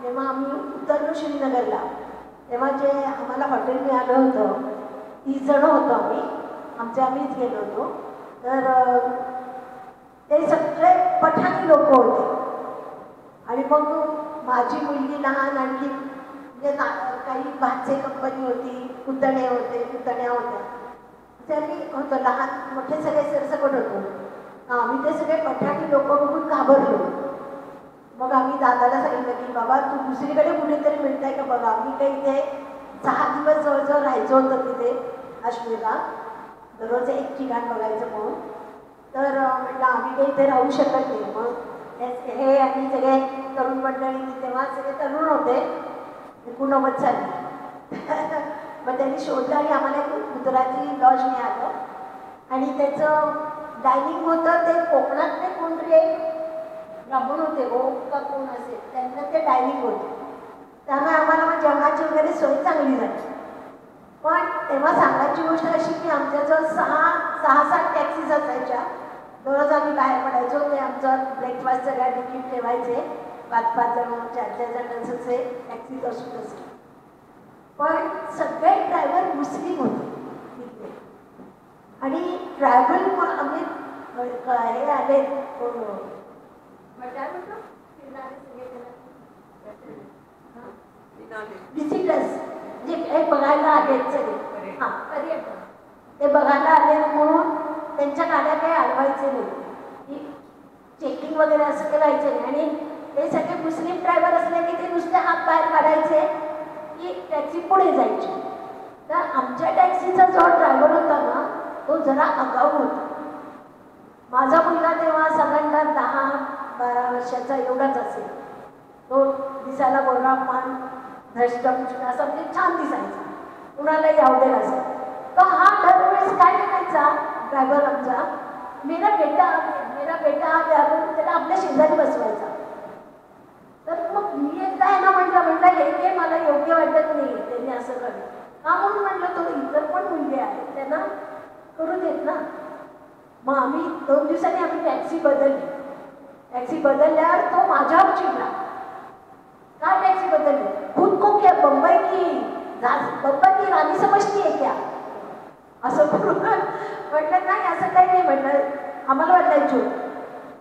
जेव्हा आम्ही उतरलो श्रीनगरला, तेव्हा जे आम्हाला हॉटेल मिळालं होतं, 30 जण होतो आम्हीच गेलो होतो. तर ते सगळे पठाणी लोक होते. आणि मग माझी मुलगी लहान, आणखी म्हणजे काही भाचे कंपनी होती, पुतण्या होत्या, ते आम्ही होतो लहान मोठे सगळे सरसकट होतो. आम्ही ते सगळे पठाणी लोक बघून घाबरलो. मग आम्ही दादाला सांगितलं की बाबा तू दुसरीकडे कुठेतरी मिळतंय का बघा. आम्ही काही इथे 6 दिवस जवळजवळ राहायचं होतं तिथे काश्मीरला, दररोज एक ठिकाण बघायचं म्हणून. तर म्हटलं आम्ही काही इथे राहू शकत नाही. मग हे आम्ही सगळे तरुण मंडळी, तेव्हा सगळे तरुण होते, 89 साली. मग त्यांनी शोधलं आणि आम्हाला एक गुजराती लॉज मिळालं. आणि त्याचं डायनिंग होतं ते कोकणातले कोणतरी एक ब्राह्मण होते हो का कोण असेल, त्यांना ते डायनिंग होते. त्यामुळे आम्हाला मग जेवणाची वगैरे सोय चांगली झाली. पण तेव्हा सांगायची गोष्ट अशी की आमच्याजवळ 6-7 टॅक्सीज असायच्या. दररोज आम्ही बाहेर पडायचो. ते आमचं ब्रेकफास्ट सगळ्या तिकीट ठेवायचे, 5-5 जण 4-4 जण असे टॅक्सीज असू तसे. पण सगळे ड्रायव्हर मुस्लिम होते तिथे. आणि ट्रॅव्हल आम्ही हे आले काय म्हणतो व्हिजिटर्स जे हे बघायला आले सगळे, हां पर्यटन ते बघायला आले म्हणून त्यांच्या गाड्या काही अडवायचे नाही, चेकिंग वगैरे असं काही व्हायचं नाही. आणि ते सगळे मुस्लिम ड्रायव्हर असले की ते नुसते हात बाहेर काढायचे की टॅक्सी पुढे जायची. तर आमच्या टॅक्सीचा जो ड्रायव्हर होता ना तो जरा आगाऊ होता. माझा मुलगा तेव्हा साधारण 10-12 वर्षाचा एवढाच असेल. तो दिसायला गोरा पान धष्टपुष्ट असा म्हणजे छान दिसायचा, कुणालाही आवडेल असं. तर हा दरवेळेस काय करायचा ड्रायव्हर आमचा, मेरा बेटा आ गया म्हणून त्याला आपल्या शेजारी बसवायचा. तर मग मी एकदा आहे ना म्हटलं हे मला योग्य वाटत नाही त्यांनी असं करणं. का म्हणून म्हटलं तो इतर पण मुलगे आहेत त्यांना करू देत ना. मग आम्ही 2 दिवसांनी आम्ही टॅक्सी बदलली. टॅक्सी बदलल्यावर तो माझ्यावर चिडला. का टॅक्सी बदलली? खुद को क्या बंबई की राणी समजती है क्या? असं करून म्हटलं नाही असं काही नाही. म्हटलं आम्हाला वाटायची होती.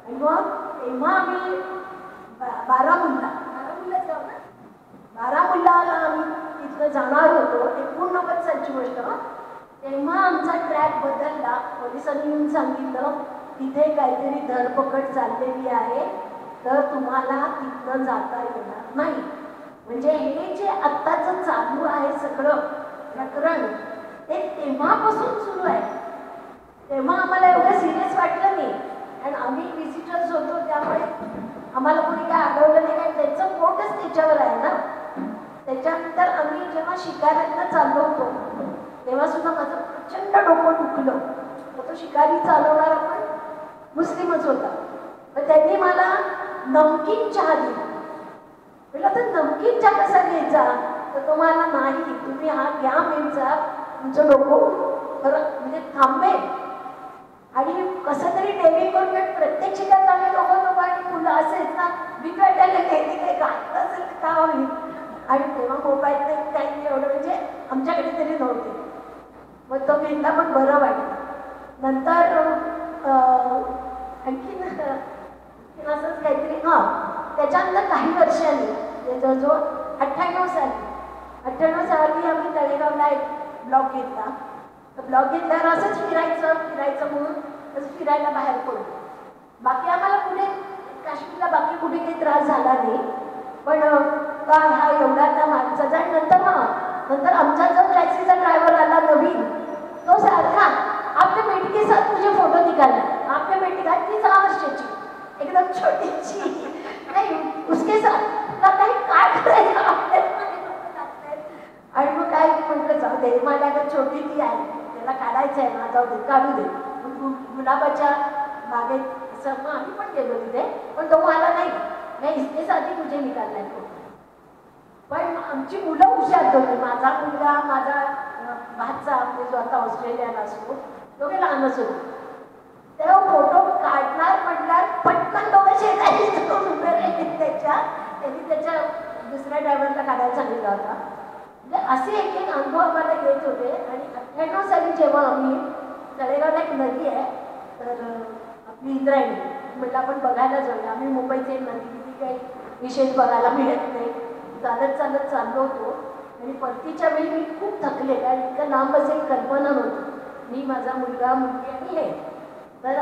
आणि मग तेव्हा आम्ही बारामुल्लाला आम्ही तिथं जाणार होतो. 89 सालची गोष्ट. तेव्हा आमचा ट्रॅक बदलला. पोलिसांनी येऊन सांगितलं तिथे काहीतरी धरपकड चाललेली आहे तर तुम्हाला तिथनं जाता येणार नाही. म्हणजे हे जे आत्ताचं चालू आहे सगळं प्रकरण ते तेव्हापासून सुरू आहे. तेव्हा आम्हाला एवढं सिरियस वाटलं नाही आणि आम्ही व्हिजिटर्स होतो त्यामुळे आम्हाला कोणी काय आढळलं नाही. कारण त्याचं पोटच त्याच्यावर आहे ना. त्याच्यानंतर आम्ही जेव्हा शिकाऱ्यांना चाललो होतो तेव्हा सुद्धा माझं प्रचंड डोकं दुखलं. तो शिकारी चालवणारा पण मुस्लिमच होता. मग त्यांनी मला नमकीन चहा दिला. म्हटलं तर नमकीन चहा कसा घ्यायचा? तर तुम्हाला नाही, तुम्ही हा घ्या मिळचा, तुमचं डोकं खरं म्हणजे थांबेल. आणि कसं तरी डेअरिंग करून प्रत्येक शिकायला आम्ही दोघं आणि मुलं असेल ना भीती वाटायला काही घातलं असेल तर का होईल. आणि तेव्हा मोबाईल नाही काही नाही एवढं म्हणजे आमच्याकडे तरी नव्हते. मग तो भेटला पण बरं वाटलं. नंतर आणखीन असंच काहीतरी त्याच्यानंतर काही वर्षांनी जवळजवळ 98 साली आम्ही तळेगावला एक ब्लॉक घेतला. तर ब्लॉक घेतल्यावर असंच फिरायचं म्हणून असं फिरायला बाहेर पडलो. बाकी आम्हाला पुढे काश्मीरला बाकी कुठे काही त्रास झाला नाही. पण का हा एवढा त्या माणसाचा. नंतर आमचा जो टॅक्सीचा ड्रायव्हर आला नवीन तो सारखा आपल्या बेटी के साथ मुझे फोटो निकालना. आपल्या बेटी का 6 वर्षाची एकदम छोटीची नाही उसके साथ काही काय करायचं आणि मग काय म्हटलं जाऊ दे माझ्याकडे छोटी ती आहे त्याला काढायचं आहे ना जाऊ दे काढू दे. गुलाबाच्या बागेत असं मग आम्ही पण गेलो तिथे. पण तो मला नाही इसके साथ मुझे निकालना है फोटो. पण आमची मुलं हुशार होती. माझा मुलगा माझा भाचा म्हणजे जो आता ऑस्ट्रेलियाला असतो दोघे लहानच होते. तेव्हा फोटो काढणार म्हटल्यावर पटकन दोघं शेजारी उभे राहिले. त्यांनी त्याच्या दुसऱ्या ड्रायव्हरला काढायला सांगितला होता. म्हणजे असे एक अनुभव आम्हाला येत होते. आणि 98 साली जेव्हा आम्ही तळेगावला एक नदी आहे तर आपली इंद्रायणी म्हटलं आपण बघायला जाऊया. आम्ही मुंबईचे नदी किती काही विशेष बघायला मिळत नाही. चालत चाललो होतो आणि परतीच्या वेळी मी खूप थकले कारण इतकं लांब असेल कल्पना नव्हती. मी माझा मुलगा मुलगी आणि हे तर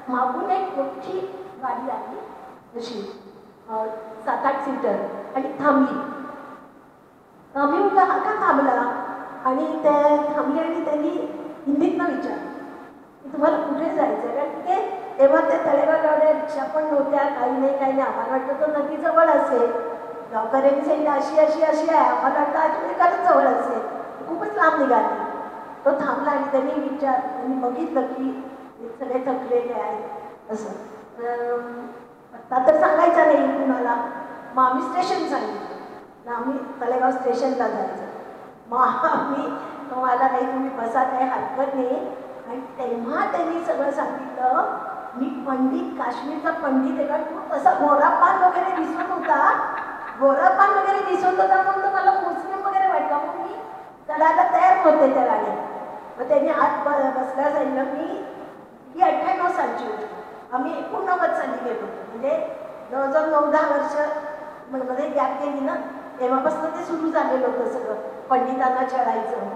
मागून एक मोठी गाडी आली तशी 7-8 सीटर आणि थांबली. आम्ही म्हटलं हा का थांबला आणि ते थांबली आणि त्यांनी हिंदीतनं विचारलं की तुम्हाला कुठे जायचं. कारण ते तेव्हा ते तळेगावला रिक्षा पण नव्हत्या काही नाही. आम्हाला वाटतं तो नदीजवळ असेल. गावकऱ्यांनी सांगितलं अशी आहे. आम्हाला वाटतं अजून जवळ असेल. खूपच लांब निघाली. तो थांबला आणि त्यांनी बघितलं की सगळे थकलेले आहेत असं. आत्ता तर सांगायचं नाही कुणाला. मग आम्ही स्टेशन सांगितलं. आम्ही तळेगाव स्टेशनला जायचं. मग आम्ही तुम्हाला नाही तुम्ही बसा काही हरकत नाही. आणि तेव्हा त्यांनी सगळं सांगितलं. मी पंडित काश्मीरचा पंडित आहे. कारण तसा गोरापान वगैरे दिसत होता म्हणून मला मुस्लिम वगैरे वाटलं. मग मी चढायला तयार होते त्या गाडीत. मग त्यांनी आत बसल्या सांगितलं. ही 98 सालची होती. आम्ही 89 साली गेलो होतो. म्हणजे जवळजवळ 9-10 वर्ष मध्ये गॅप गेली ना, तेव्हापासून ते सुरू झालेलं होतं सगळं, पंडितांना चढायचं.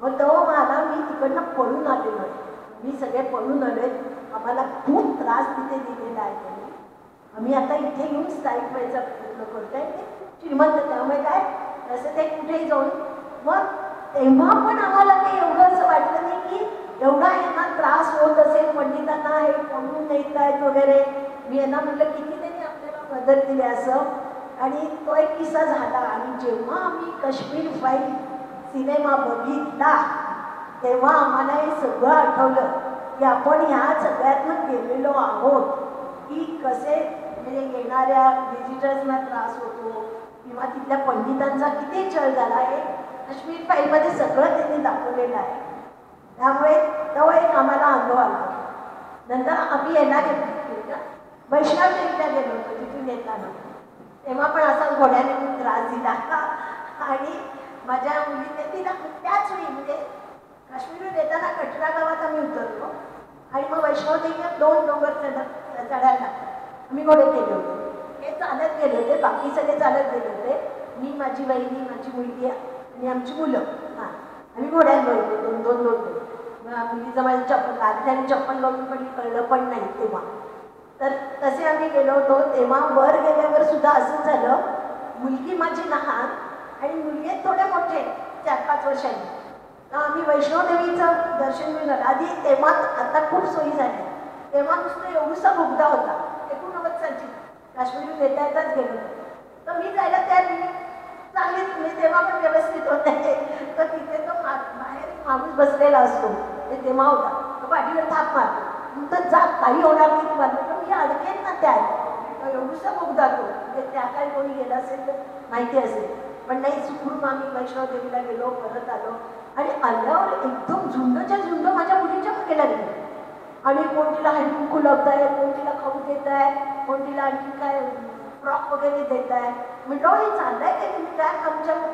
मग तेव्हा मला मी तिकडनं पळून आलेलो आहे, मी सगळे पळून आले. आम्हाला खूप त्रास तिथे दिलेला आहे त्यांनी. आम्ही आता इथे येऊन स्थायिक व्हायचा प्रयत्न करतोय. श्रीमंत त्यामुळे काय असं ते कुठेही जाऊन. मग तेव्हा पण आम्हाला काही एवढं असं वाटलं नाही की एवढा यांना त्रास होत असेल, पंडितांना हे पळून येत आहेत वगैरे. मी यांना म्हटलं किती त्यांनी आपल्याला मदत दिली असं. आणि तो एक किस्सा झाला. आणि जेव्हा आम्ही काश्मीर फाईल सिनेमा बघितला तेव्हा आम्हाला हे सगळं आठवलं की आपण ह्या सगळ्यातनं गेलेलो आहोत, की कसे म्हणजे येणाऱ्या व्हिजिटर्सना त्रास होतो किंवा तिथल्या पंडितांचा किती छळ झाला आहे. काश्मीर फाईलमध्ये सगळं त्यांनी दाखवलेलं आहे. त्यामुळे तो एक आम्हाला अनुभव आला. नंतर आम्ही याला गेलो, वैष्णव देवीला गेलो होतो तिथून येताना. तेव्हा पण असा घोड्याने खूप त्रास दिला. आणि माझ्या मुलीने तिला त्याच वेळी म्हणजे काश्मीरहून येताना कटरा गावात आम्ही उतरलो आणि मग वैष्णवदेवीला 2 डोंगर चढायला आम्ही घोडे केले होते. हे चालत गेले होते, बाकी सगळे चालत गेले होते. मी, माझी बहिणी, माझी मुलगी आणि आमची मुलं. हां, आम्ही घोड्यात गेलो 2 मुलीचं माझी चप्पल आधी चप्पल लावून पण कळलं पण नाही तेव्हा. तर तसे आम्ही गेलो होतो. तेव्हा वर गेल्यावर सुद्धा असं झालं, मुलगी माझी लहान आणि मुलगे थोडे मोठे 4-5 वर्षांनी. तर आम्ही वैष्णवदेवीचं दर्शन घेऊन आलं. आधी तेव्हा आता खूप सोयी झाल्या. तेव्हा नुसतं एवढूसा बोगदा होता 89 सालची, काश्मीरहून येता येताच गेलो. तर मी जायला त्या चांगली तुम्ही तेव्हा पण व्यवस्थित होते. तर तिथे तो बाहेर माणूस बसलेला असतो, ते तेव्हा होता. तो पाठीवर थाप मारतो, तर जात काही होणार नाही तुम्हाला. तर मी अडकेन ना त्यात, एवढूसा बोगदा तो. म्हणजे त्या काही कोणी गेला असेल तर माहिती असेल. पण नाही, सुखरूप आम्ही वैष्णवदेवीला गेलो, परत आलो. आणि आल्यावर एकदम झुंडच्या झुंड माझ्या मुलीच्या मागे लागले. आणि कोण तिला हळदी कुंकू लावत आहे, कोण तिला खाऊ देत आहे, कोण तिला आणखी काय फ्रॉक वगैरे देत आहे. म्हटलं हे चाललंय काय, तुम्ही काय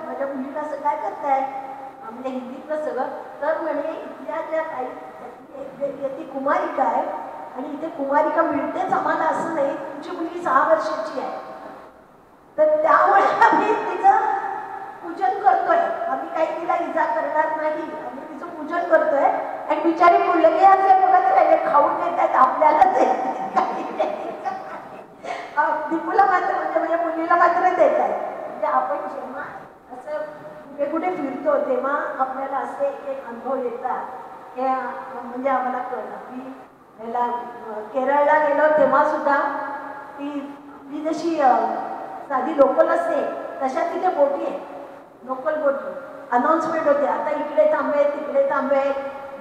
माझ्या मुलीला असं काय करताय, म्हणजे हिंदीतलं सगळं. तर म्हणे इथल्या ज्या काही ती कुमारिका आहे आणि इथे कुमारिका मिळतेच आम्हाला असं नाही, तुमची मुलगी 6 वर्षाची आहे. तर त्यामुळे आम्ही तिचं पूजन करतोय, आम्ही काही तिला इजा करणार नाही, आम्ही तिचं पूजन करतोय. आणि बिचारी मुलगी असे बघत राहिले, खाऊन देत आहेत आपल्यालाच दीपूला मात्र म्हणजे मुलीला मात्र देत आहेत. म्हणजे आपण जेव्हा असं कुठे फिरतो तेव्हा आपल्याला असे एक अनुभव येतात. हे म्हणजे आम्हाला कळलं की ह्याला केरळला गेलो तेव्हा सुद्धा ती जशी साधी लोकल असते तशा तिथे बोटी आहे, लोकल बोटी. अनाऊन्समेंट होते, आता इकडे थांबे तिकडे थांबे,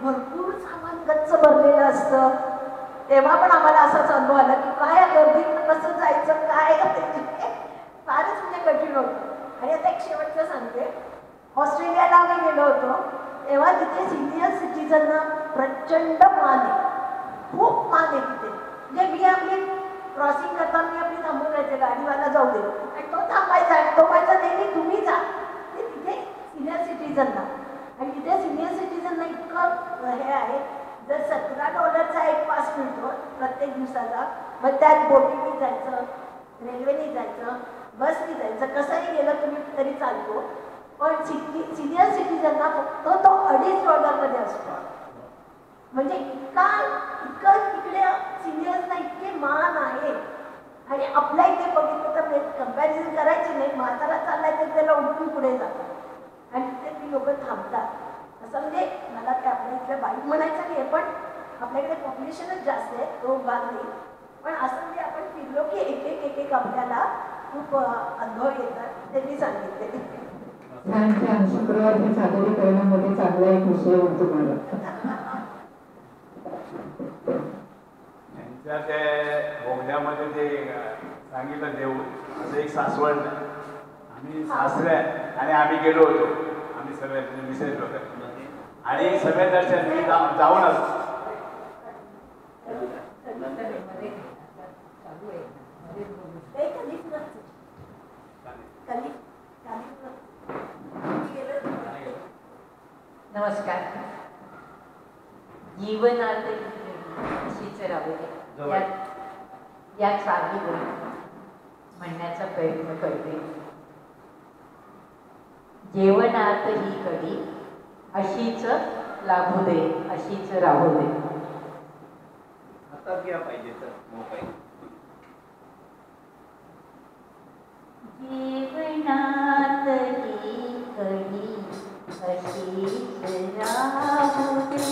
भरपूर सामान गच्च भरलेलं असतं. तेव्हा पण आम्हाला असाच अनुभव आला की काय गर्दीत कसं जायचं, काय फारच म्हणजे कठीण होतं. आणि आता एक शेवटचं सांगते, ऑस्ट्रेलियाला आम्ही गेलो होतो तेव्हा तिथे सिनियर सिटीजनना प्रचंड मान आहे, खूप मान आहे तिथे. म्हणजे मी आपली क्रॉसिंग करताना मी आपली थांबून राहायचे, गाडीवाला जाऊ दे आणि तो थांबायचा, तो व्हायचा नाही तुम्ही जा. तिथे सिनियर सिटीजनना, आणि तिथे सिनियर सिटीजनना इतकं हे आहे, जर $17चा एक पास मिळतो प्रत्येक दिवसाचा. मग त्यात बोटीने जायचं, रेल्वेने जायचं, बसने जायचं, कसंही गेलं तुम्ही तरी चालतो. पण सिनियर सिटीजनना फक्त तो $2.5 असतो. म्हणजे इतकं तिकडे सिनियर्सना इतके मान आहे. आणि आपल्या इथे बघितलं तर कंपॅरिझन करायची नाही, म्हातारा चाललाय तर त्याला उठून पुढे जातात आणि तिथे ती लोक थांबतात. असं म्हणजे मला काय आपल्या इथलं वाईट म्हणायचं नाही, पण आपल्याकडे पॉप्युलेशनच जास्त आहे, तो भाग नाही. पण असं म्हणजे आपण फिरलो की एक एक आपल्याला खूप अनुभव येतात, ते मी सांगितले. छान शुक्रवारच्या सादरीकरणामध्ये चांगला एक विषय होतो मला. त्यांच्या त्या बोगद्यामध्ये ते सांगितलं देऊन असं एक सासवड आम्ही सासऱ्या आणि आम्ही गेलो होतो, आम्ही सगळे मिसेस लोक आणि सगळे दर्शन मी जाऊन आलो. नमस्कार. जीवनात अशीच राहू या चालीवर म्हणण्याचा प्रयत्न करते. जेवणात ही कडी अशीच लाभू दे, अशीच राहू दे. आता घ्या पाहिजे तर मोबाईल. जीवनात ही कडी अशीच राहू दे,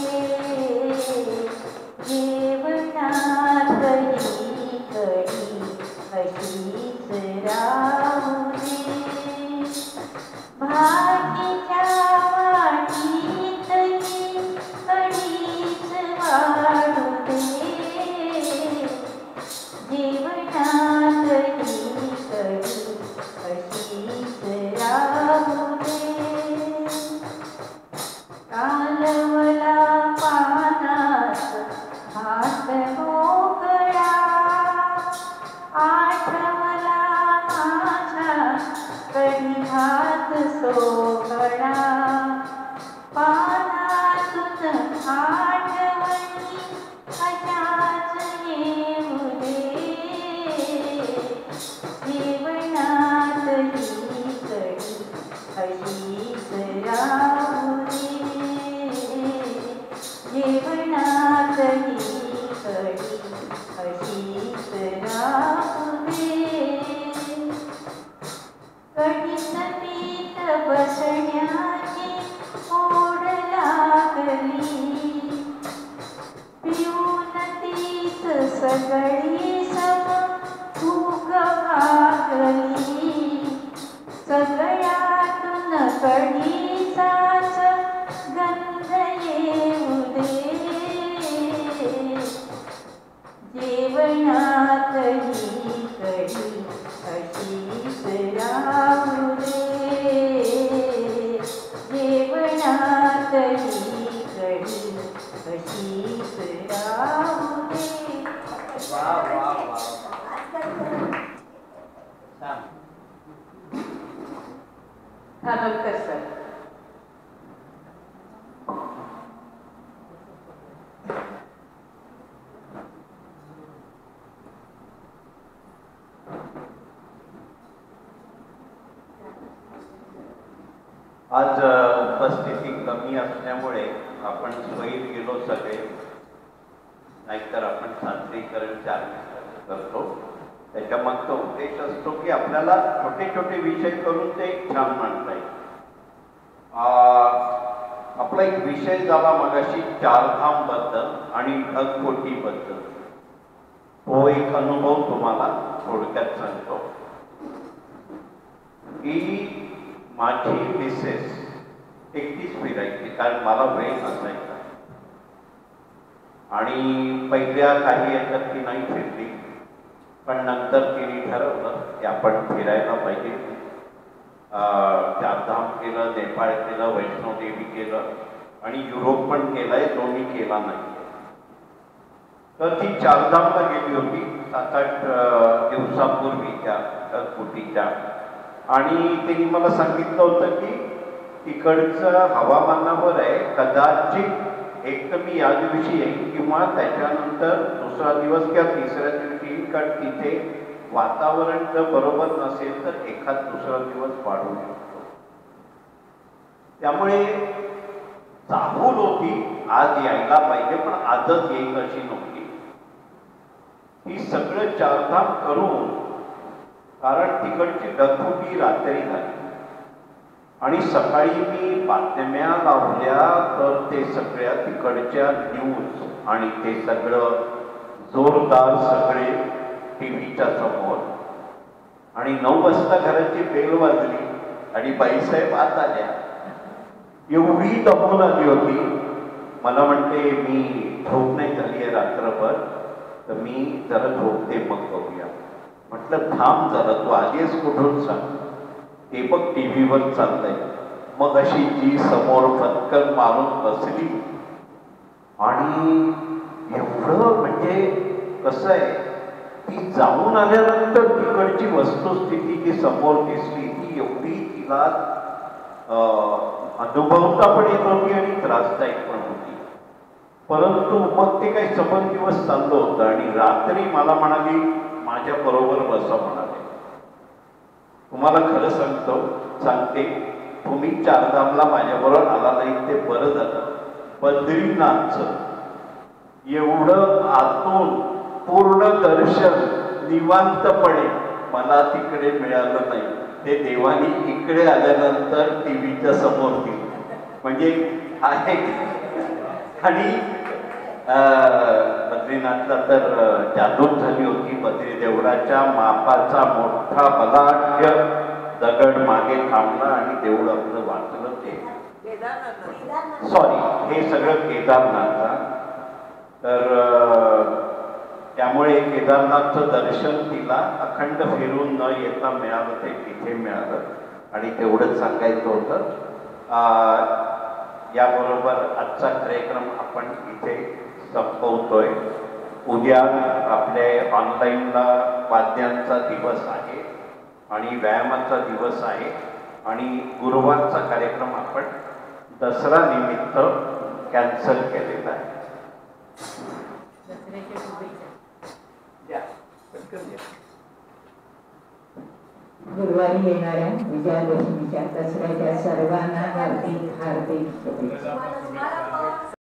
जीवनात ही कडी अशीच राहू दे. भाग्याच्या वाटीत ही कढीच वाढू दे, जीवनात ही कढी अशीच राहू दे. कालवला पानात भात मोकळा, आठवला माझा कढी भात सोहळा. पानातून आठवणी अशाच येऊ दे, जीवनात ही कडी अशीच राहू दे, जीवनात ही कडी अशीच राहू दे. कढीत पीत बसण्याची ओढ लागली, पिऊन तीच सगळी सम भूक भागली. सगळ्यातून कढीचाच गंध येऊ दे, जीवनात ही कढी अशीच राहू दे, जीवनात ही कढी अशीच राहू दे. वा वा वा. सांग. खानोलकर सर. आज उपस्थिती कमी असल्यामुळे आपण स्वैर गेलो सगळे, नाहीतर आपण सादरीकरण 4 मिनिटात करतो. त्याच्या मागचा उद्देश असतो की आपल्याला छोटे छोटे विषय करून ते छान मांडता येईल. आपला एक विषय झाला मगाशी चारधाम बद्दल आणि ढगफोटी बद्दल. तो एक अनुभव तुम्हाला थोडक्यात सांगतो की माझी मिसेस एकटीच फिरायची, कारण मला वेळ नसायचा. आणि पहिल्या काही याच्यात ती नाही फिरली, पण नंतर तिने ठरवलं की आपण फिरायला पाहिजे. चारधाम केलं, नेपाळ केलं, वैष्णोदेवी केलं आणि युरोप पण केलंय, दोन्ही केला नाही. तर ती चारधामला गेली होती 7-8 दिवसापूर्वीच्या ढगफुटीच्या. आणि त्यांनी मला सांगितलं होतं की तिकडचं हवामानावर आहे, कदाचित एक तर मी या दिवशी येईन किंवा त्याच्यानंतर दुसरा दिवस किंवा तिसऱ्या दिवशी येईन, कारण तिथे वातावरण जर बरोबर नसेल तर एखाद दुसरा दिवस वाढू शकतो. त्यामुळे चाहूल होती आज यायला पाहिजे, पण आजच येईल अशी नव्हती. ही सगळं चारधाम करून, कारण तिकडची ढगफुटी रात्री झाली आणि सकाळी मी बातम्या लावल्या तर ते सगळ्या तिकडच्या न्यूज आणि ते सगळं जोरदार सगळे टीव्हीच्या समोर. आणि 9 वाजता घराची बेल वाजली आणि बाईसाहेब आत आल्या. एवढी दमून आली होती. मला म्हणते मी झोप नाही झाली आहे रात्रभर, तर मी जरा झोपते, मग बघूया. म्हटलं थांब जरा, तू आलीस कुठून सांग. ते बघ टीव्हीवर चाललंय. मग अशी जी समोर फटकन मारून बसली आणि एवढं म्हणजे कसं आहे, ती जाऊन आल्यानंतर तिकडची वस्तुस्थिती जी समोर दिसली ती एवढी तिला अनुभवता पण येत होती आणि त्रासदायक पण होती. परंतु मग ते काही सबंध दिवस चाललं होतं आणि रात्री मला म्हणाली माझ्या बरोबर बसा म्हणाले. तुम्हाला खरं सांगते तुम्ही चारधामला माझ्याबरोबर आला नाही ते बरं झालं. बद्रीनाथचं एवढं आतून पूर्ण दर्शन निवांतपणे मला तिकडे मिळालं नाही. ते देवानी इकडे आल्यानंतर टीव्हीच्या समोर दिलं म्हणजे आहे. आणि बद्रीनाथला तर जादूच झाली होती. बद्री देवळाच्या मापाचा मोठा बलाढ्य दगड मागे थांबला आणि देऊळ आपलं वाचलं. ते सॉरी हे सगळं केदारनाथचा. तर त्यामुळे केदारनाथचं दर्शन तिला अखंड फिरून न येता मिळालं. ते तिथे मिळालं आणि तेवढंच सांगायचं होतं. याबरोबर आजचा कार्यक्रम आपण इथे संपवतोय. उद्या आपले ऑनलाईनला वाद्यांचा दिवस आहे आणि व्यायामाचा दिवस आहे आणि गुरुवारचा कार्यक्रम आपण दसरा निमित्त कॅन्सल केलेला आहे. गुरुवारी येणाऱ्या विजयादशमीच्या दसऱ्याच्या सर्वांना हार्दिक हार्दिक शुभेच्छा.